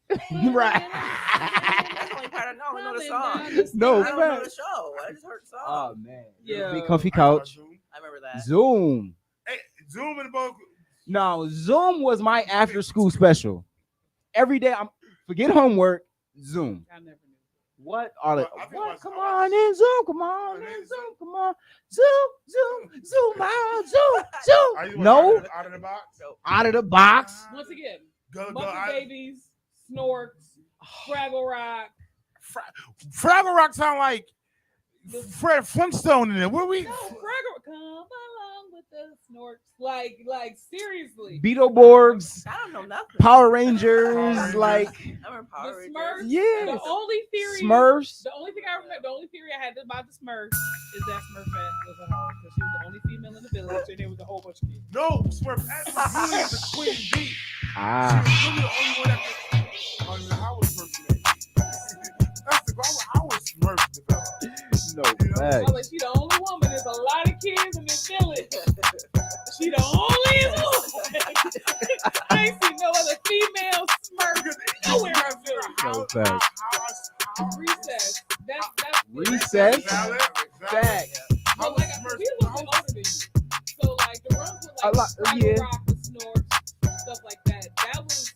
and Right. That's the only part I know. I know the song. No, I don't know facts. the show. I just heard the song. Oh man. Yeah. Big comfy I saw couch. Zoom. I remember that. Zoom. Hey, Zoom and both. No, Zoom was my after school special. Every day I'm forget homework. Zoom. I never knew. What are the I think what? I Come saw- on in, Zoom. Come on in, Zoom. Come on. Zoom out, Zoom. Are you No, out of the box? out of the box. Once again, Go, Muppet Babies, Snorks, Fraggle Rock. Fraggle Rock sound like Fred Flintstone in there. Where we? No, Fraggle, come along with the snorks. Like seriously. Beetleborgs, I don't know nothing. Power Rangers, Rangers. like I remember The Power Rangers. Smurfs. yeah, The only theory. Smurfs. The only thing I remember. The only theory I had about the Smurfs is that Smurfette was at home because she was the only female in the village, and there was a whole bunch of kids. No, Smurf. That's really the queen bee. She Ah, was really the only one that could. Oh, no, how was Smurf made? That's the problem. How was Smurf developed? no You know? facts. Oh, but she the only woman. There's a lot of kids in this village. She the only woman. I ain't seen no other female Smurf nowhere in the village. No facts. Recess. That's Recess. Valid. Facts. But like, we was older than you. So like the ones with A like lot- Fraggle yeah. Rock, the Snorks, stuff like that. That was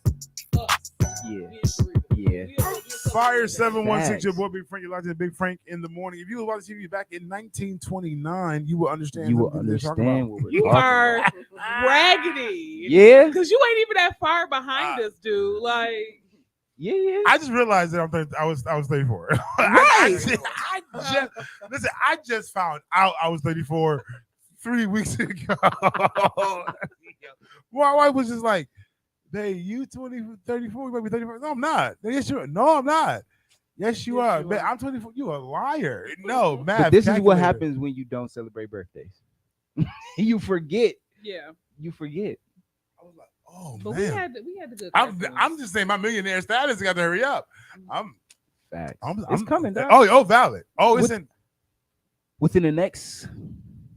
us. Yeah, Me and Sarita. yeah. We was Fire like- 716, Facts. your boy Big Frank. You're locked in Big Frank in the morning. If you were watching TV back in 1929, you will understand. You will what they're talking understand about. what we're You talking are about. raggedy. Yeah, Because you ain't even that far behind us, dude. Like, yeah. I just realized that I was 34. Right. I just found out I was 34 3 weeks ago. My wife was just like, "Hey, you 34, you might be 34." No, I'm not. Yes, you are. No, I'm not. Yes, you Yes, are. you Man, are. I'm 24. You a liar. No, math. But this is what calculator. happens when you don't celebrate birthdays. You forget. yeah. You forget. I was like, oh But man. we had the good I'm cartoons. just saying my millionaire status got to hurry up. Facts. I'm It's coming down. Oh, valid. Oh, it's What- in. Within the next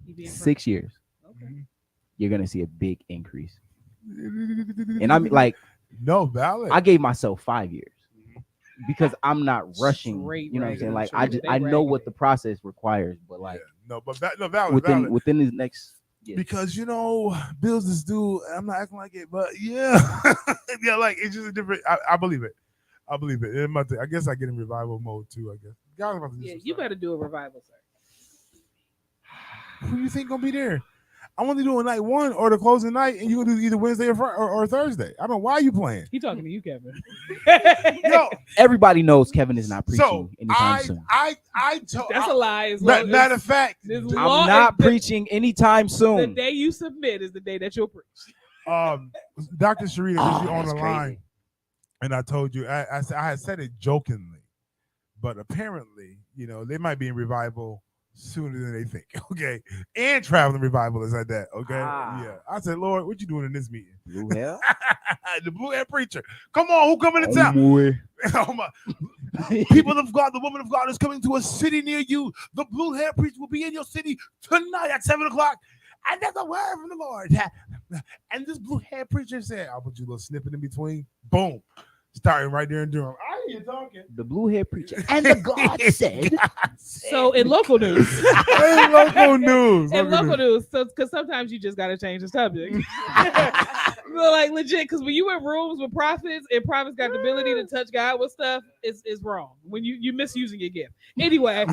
You being 6 years, Okay. you're gonna see a big increase. And I'm like, no valid. I gave myself 5 years because I'm not rushing. Straight You know what I'm saying? raggedy. Like They I know what raggedy. the process requires, but like no, but no valid. within valid. within the next Because bills is due. I'm not acting like it, but yeah, yeah, like it's just a different. I believe it. I believe it. I guess I get in revival mode too. I guess. God, about to do Yeah, some you stuff. better do a revival, sir. Who you think gonna be there? I'm only doing night one or the closing night, and you gonna do either Wednesday or Thursday. I don't know why you playing. He talking to you, Kevin. Yo, everybody knows Kevin is not preaching so anytime soon. I told. That's a lie. As long Matter as- of fact, this I'm law not is the- preaching anytime The soon. day you submit is the day that you'll preach. Dr. Sharita, Oh, was on that's the crazy. line, and I told you, I had said it jokingly, but apparently, they might be in revival sooner than they think. Okay, and traveling revivalists at that. Okay, Ah. yeah. I said, Lord, what you doing in this meeting? Blue hell. The blue hair preacher. Come on, who coming to town? Oh my. People of God, the woman of God is coming to a city near you. The blue hair preacher will be in your city tonight at 7:00. And there's a word from the Lord. And this blue hair preacher said, I'll put you a little snippet in between. Boom. Starting right there in Durham. I hear you talking. The blue hair preacher. And the God said. So in local news, Hey, local news. in local news, so because sometimes you just gotta change the subject. But like legit, because when you in rooms with prophets and prophets got the ability to touch God with stuff, it's wrong when you misusing your gift. Anyway,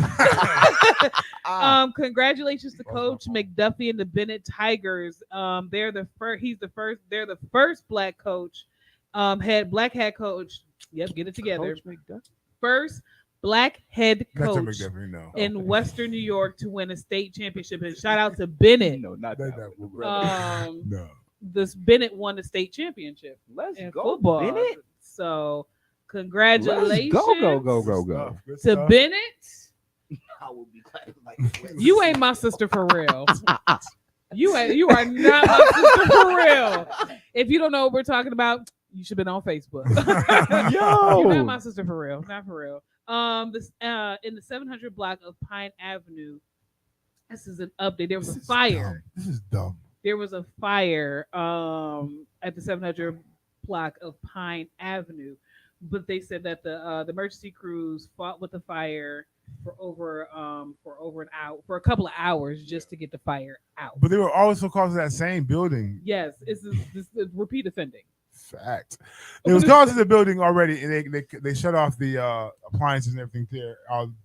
congratulations to Coach McDuffie and the Bennett Tigers. They're the first. He's the first. They're the first black coach. Black head coach. Yep, get it together. Coach McDuffie. First black head That's a coach McDuffie, no. in Western New York to win a state championship. And shout out to Bennett. No, not That- that. that- one. No. This Bennett won the state championship Let's in go, football. Bennett. So Let's congratulations go. Good to stuff. Bennett. I will be glad. Like, You ain't my sister for real. You are not my sister for real. If you don't know what we're talking about, you should have been on Facebook. Yo. You're not my sister for real. Not for real. This in the 700 block of Pine Avenue. This is an update. There was a fire. This is dumb. There was a fire at the 700 block of Pine Avenue, but they said that the emergency crews fought with the fire for over an hour, for a couple of hours, just to get the fire out. But they were also causing that same building. Yes, this is repeat offending. Fact. It was causing the building already, and they shut off the appliances and everything there.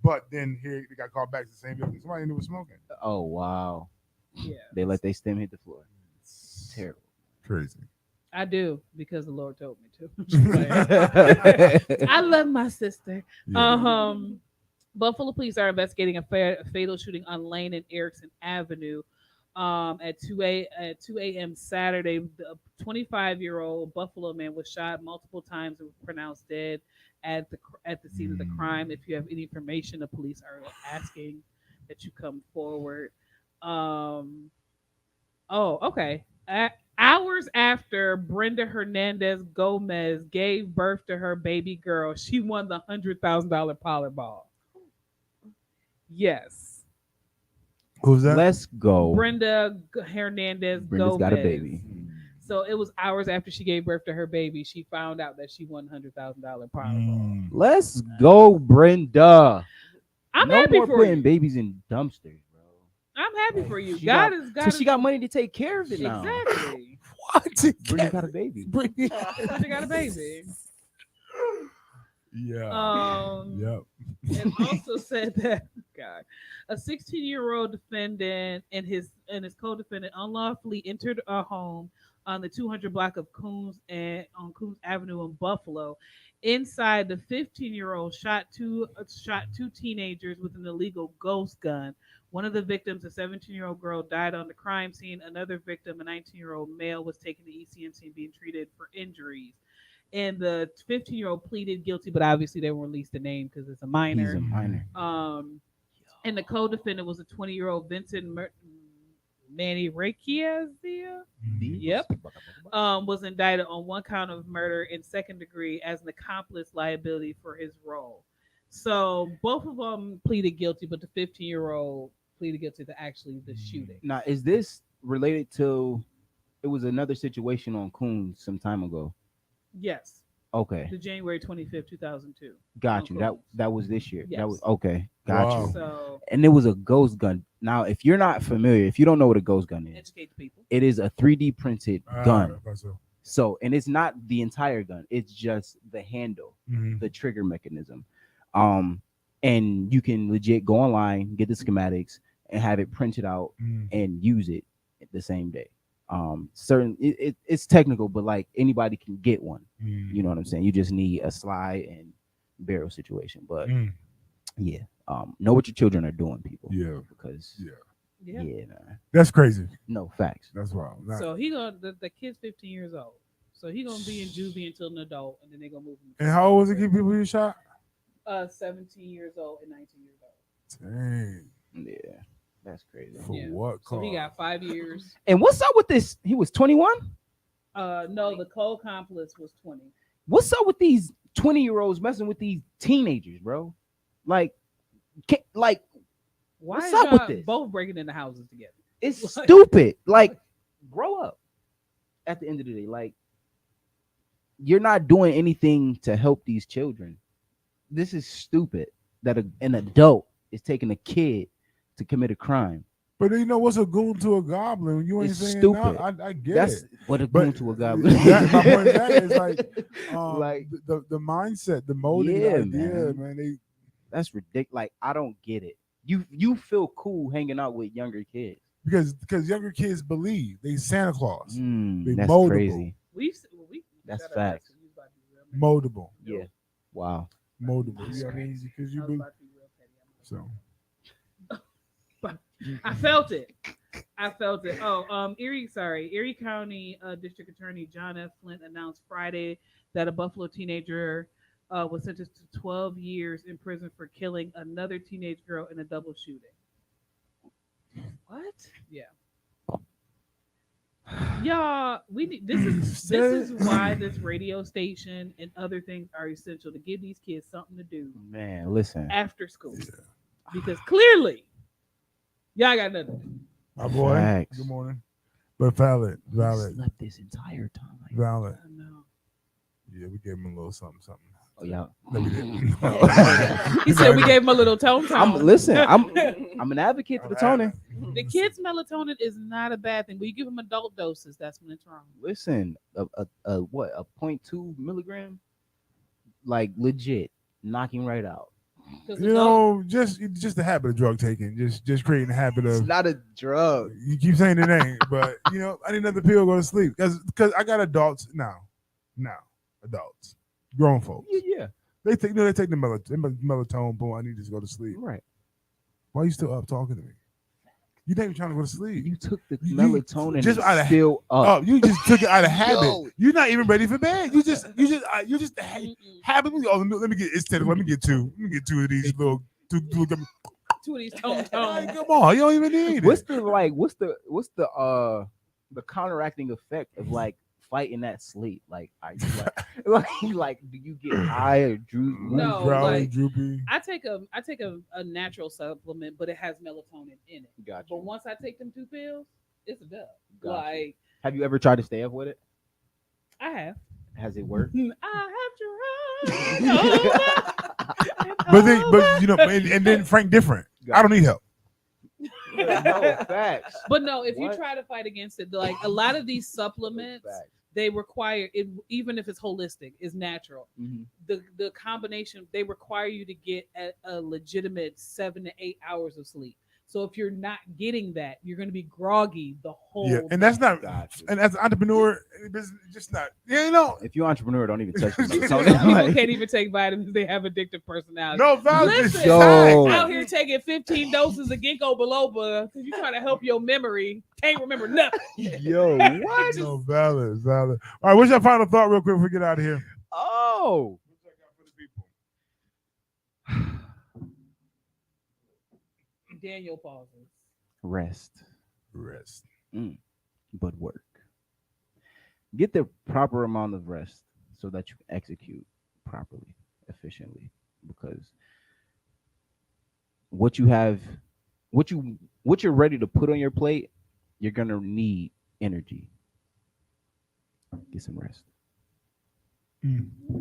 But then here they got called back to the same building. Somebody in there was smoking. Oh wow. Yeah, They let their stem hit the floor. Terrible. Crazy. I do because the Lord told me to. I love my sister. Yeah. Buffalo police are investigating a fatal shooting on Lane and Erickson Avenue at 2 a.m. Saturday. The 25-year-old Buffalo man was shot multiple times and was pronounced dead at the scene of the crime. If you have any information, the police are asking that you come forward. Um, oh, okay. Hours after Brenda Hernandez Gomez gave birth to her baby girl, she won the $100,000 Powerball. Yes. Who's that? Let's go. Brenda Hernandez Brenda's Gomez. got a baby. So it was hours after she gave birth to her baby, she found out that she won $100,000 Powerball. Let's go, Brenda. I'm no happy more for putting you. babies in dumpsters, bro. I'm happy for you. She God got- is God. Cause she got money to take care of it now. Exactly. What? Brenda got a baby. She got a baby. Yeah. Yep. It also said that God, a 16-year-old defendant and his co-defendant unlawfully entered a home on the 200 block of Coons and on Coons Avenue in Buffalo. Inside, the 15-year-old shot two teenagers with an illegal ghost gun. One of the victims, a 17-year-old girl, died on the crime scene. Another victim, a 19-year-old male, was taken to ECMC and being treated for injuries. And the 15-year-old pleaded guilty, but obviously they won't release the name because it's a minor. He's a minor. And the co-defendant was a 20-year-old Vincent Manny Requiazia. Yep. Was indicted on one count of murder in second degree as an accomplice liability for his role. So both of them pleaded guilty, but the 15-year-old pleaded guilty to actually the shooting. Now, is this related to? It was another situation on Coons some time ago. Yes. Okay, The January 25th, 2002. got you. on That Coons. that was this year. Yes. That was okay. Got Wow. you. So And it was a ghost gun. Now, if you're not familiar, if you don't know what a ghost gun is, educate the people. it is a 3D printed Ah, gun. so. So, and it's not the entire gun; it's just the handle, Mhm. the trigger mechanism. And you can legit go online, get the schematics, and have it printed out Mhm. and use it the same day. It's technical, but like anybody can get one. Mhm. You know what I'm saying? You just need a slide and barrel situation. But Mhm. yeah, know what your children are doing, people. Yeah. Because Yeah. yeah, man. That's crazy. No facts. That's wild. Not- So he gonna the kid's 15 years old. So he gonna be in juvie until an adult, and then they gonna move him. and how old was the kid people you shot? 17 years old and 19 years old. Dang. Yeah, that's crazy. For Yeah. what So cause? he got 5 years. And what's up with this? He was 21. No, the co-accomplice was 20. What's up with these 20-year-olds messing with these teenagers, bro? Like, like Why What's is up with y'all this? both breaking into houses together? it's Like- stupid. Like, grow up. At the end of the day, like, you're not doing anything to help these children. This is stupid that an adult is taking a kid to commit a crime. But you know what's a goon to a goblin? You ain't It's saying stupid. no. I get That's it. what a But goon to a goblin. my point of that is like, Like, the mindset, the molding, Yeah, the idea, man. man. They that's ridiculous. Like, I don't get it. You feel cool hanging out with younger kids. because younger kids believe they Santa Claus, They That's moldable. crazy. We That's shut up, facts. Dexter. You was about to be real mad. moldable, Yeah. Wow. moldable. You know what I mean? Because I you was believe. about to be real petty. So I felt it. Oh, Erie County District Attorney John F. Flint announced Friday that a Buffalo teenager was sentenced to 12 years in prison for killing another teenage girl in a double shooting. What? Yeah. Y'all, we need this is why this radio station and other things are essential to give these kids something to do Man, listen. after school. Because clearly, y'all got nothing to do. my boy, Facts. good morning. But valid. He slept this entire time. Valid. I know. Yeah, we gave him a little something. Oh, yeah. No, we didn't. He said we gave him a little tone. I'm an advocate for the toning. The kids' melatonin is not a bad thing. When you give them adult doses, that's when it's wrong. Listen, a 0.2 milligram, like legit, knocking right out. 'Cause You know, just the habit of drug taking, just creating a habit It's of. not a drug. You keep saying the name, but you know, I need another pill to go to sleep because I got adults now, adults, grown folks. Yeah. They take the melatonin. Boom, I need to go to sleep. Right. Why are you still up talking to me? You ain't even trying to go to sleep. You took the You- melatonin just and out of- still up. Oh, you just took it out of habit. Yo. You're not even ready for bed. You're just habit. Oh, let me get it's 10. Let me get two. Let me get two of these little two. Two of these tone Like, tones. come on, you don't even need What's it. the counteracting effect of like fighting that sleep? Like, are you like do you get high or droop? No, Growly, like- droopy. I take a natural supplement, but it has melatonin in it. Gotcha. But once I take them 2 pills, it's a dub. Gotcha. Like Have you ever tried to stay up with it? I have. Has it worked? I have tried. But you know, and then Frank different. I don't need help. No, facts. But no, if you What? try to fight against it, like a lot of these supplements, Facts. they require it, even if it's holistic, is natural. Mhm. The combination, they require you to get a legitimate 7 to 8 hours of sleep. So if you're not getting that, you're going to be groggy the whole. Yeah, and that's day. not. Gotcha. And as an entrepreneur, it's just not. You know, If you're an entrepreneur, don't even touch the People melatonin. can't even take vitamins; they have addictive personality. no value. Listen, Yo. out here taking 15 doses of ginkgo biloba because you're trying to help your memory. Can't remember nothing. Yo, what? No valid. All right, what's your final thought, real quick, before we get out of here? Oh. Daniel pauses. Rest, Rest. but work. Get the proper amount of rest so that you can execute properly, efficiently. Because what you're ready to put on your plate, you're gonna need energy. Get some rest.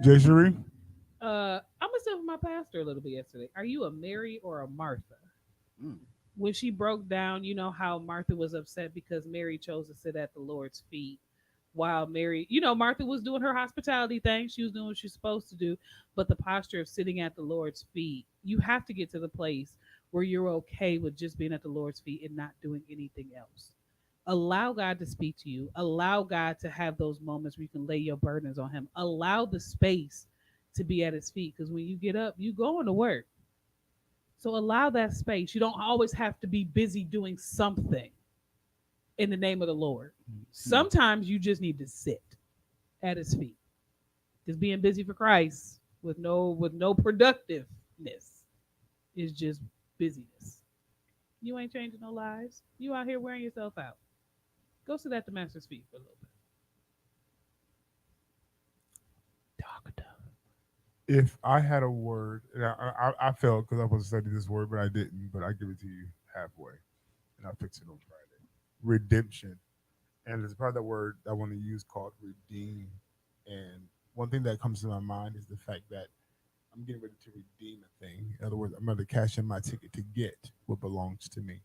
Jay Cherie? I was telling my pastor a little bit yesterday. Are you a Mary or a Martha? Mm. When she broke down, you know how Martha was upset because Mary chose to sit at the Lord's feet, while Mary, Martha was doing her hospitality thing. She was doing what she's supposed to do, but the posture of sitting at the Lord's feet, you have to get to the place where you're okay with just being at the Lord's feet and not doing anything else. Allow God to speak to you. Allow God to have those moments where you can lay your burdens on Him. Allow the space to be at His feet, because when you get up, you going to work. So allow that space. You don't always have to be busy doing something in the name of the Lord. Sometimes you just need to sit at His feet. Because being busy for Christ with no productiveness is just busyness. You ain't changing no lives. You out here wearing yourself out. Go sit at the Master's feet for a little bit. Doctor. If I had a word, and I failed because I was to study this word, but I didn't. But I give it to you halfway, and I'll fix it on Friday. Redemption, and there's a part of that word I want to use called redeem. And one thing that comes to my mind is the fact that I'm getting ready to redeem a thing. In other words, I'm going to cash in my ticket to get what belongs to me.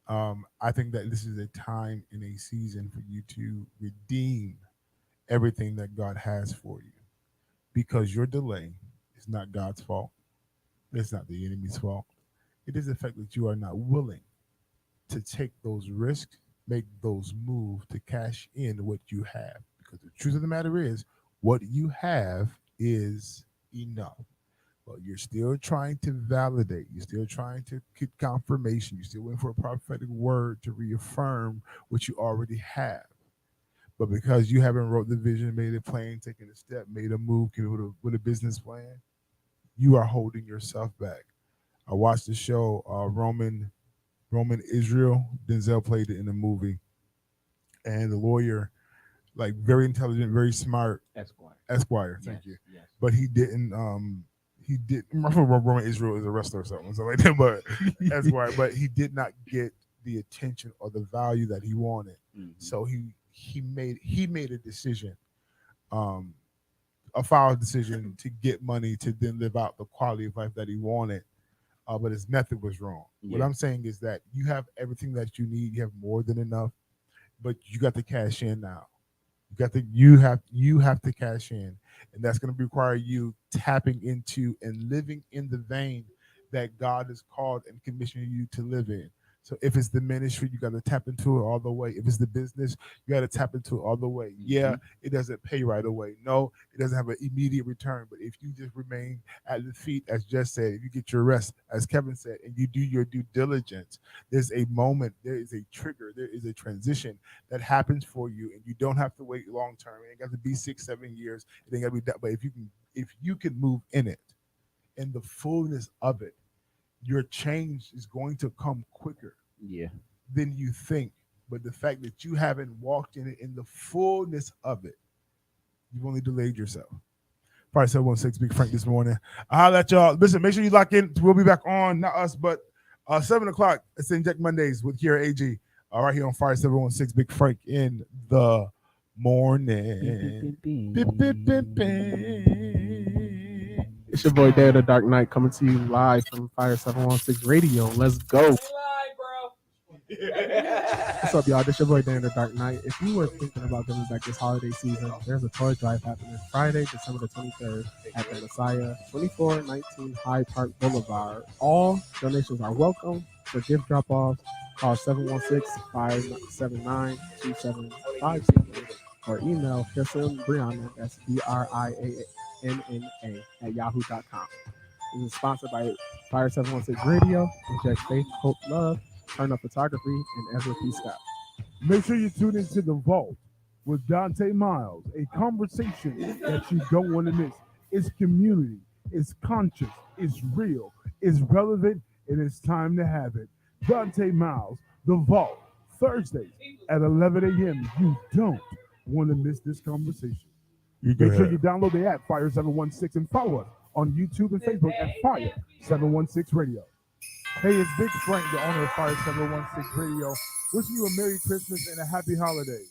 I think that this is a time and a season for you to redeem everything that God has for you, because your delay is not God's fault. It's not the enemy's fault. It is the fact that you are not willing to take those risks, make those moves to cash in what you have. Because the truth of the matter is, what you have is enough. But you're still trying to validate. You're still trying to get confirmation. You're still waiting for a prophetic word to reaffirm what you already have. But because you haven't wrote the vision, made it plain, taken a step, made a move, came up with a business plan, you are holding yourself back. I watched the show Roman Israel. Denzel played it in the movie, and the lawyer, like very intelligent, very smart, Esquire. Thank you. Yes. But he didn't. He did. I thought Roman Israel is a wrestler or something like that. But Esquire. But he did not get the attention or the value that he wanted. Mhm. So he made a decision, a foul decision to get money to then live out the quality of life that he wanted. But his method was wrong. What Yeah. I'm saying is that you have everything that you need. You have more than enough, but you got to cash in now. You have to cash in, and that's going to require you tapping into and living in the vein that God has called and commissioned you to live in. So if it's the ministry, you got to tap into it all the way. If it's the business, you got to tap into it all the way. Yeah, it doesn't pay right away. No, it doesn't have an immediate return. But if you just remain at the feet, as Jess said, if you get your rest, as Kevin said, and you do your due diligence, there's a moment, there is a trigger, there is a transition that happens for you, and you don't have to wait long term. It ain't got to be 6-7 years. It ain't got to be that. But if you can move in it, in the fullness of it, your change is going to come quicker than you think. But the fact that you haven't walked in it in the fullness of it, you've only delayed yourself. Probably 716 Big Frank this morning. I'll let y'all listen. Make sure you lock in. We'll be back on, not us, but 7 o'clock. It's Inject Mondays with Kira AG. Right here on Fire 716 Big Frank in the morning. It's your boy Day of the Dark Knight coming to you live from Fire 716 Radio. Let's go. What's up, y'all? This your boy Day of the Dark Knight. If you were thinking about giving back this holiday season, there's a toy drive happening Friday, December the 23rd at the Messiah, 2419 Hyde Park Boulevard. All donations are welcome. For gift drop-offs, call 716-579-2757 or email Kirsten Brianna, that's BRIANNA at yahoo.com. This is sponsored by Fire 716 Radio, Inject Faith, Hope, Love, Turn Up Photography, and Ezra P. Scott. Make sure you tune into The Vault with Dante Miles, a conversation that you don't want to miss. It's community, it's conscious, it's real, it's relevant, and it's time to have it. Dante Miles, The Vault, Thursdays at 11 a.m. You don't want to miss this conversation. Make sure you download the app Fire 716 and follow us on YouTube and Facebook at Fire 716 Radio. Hey, it's Big Frank, the owner of Fire 716 Radio, wishing you a Merry Christmas and a Happy Holiday.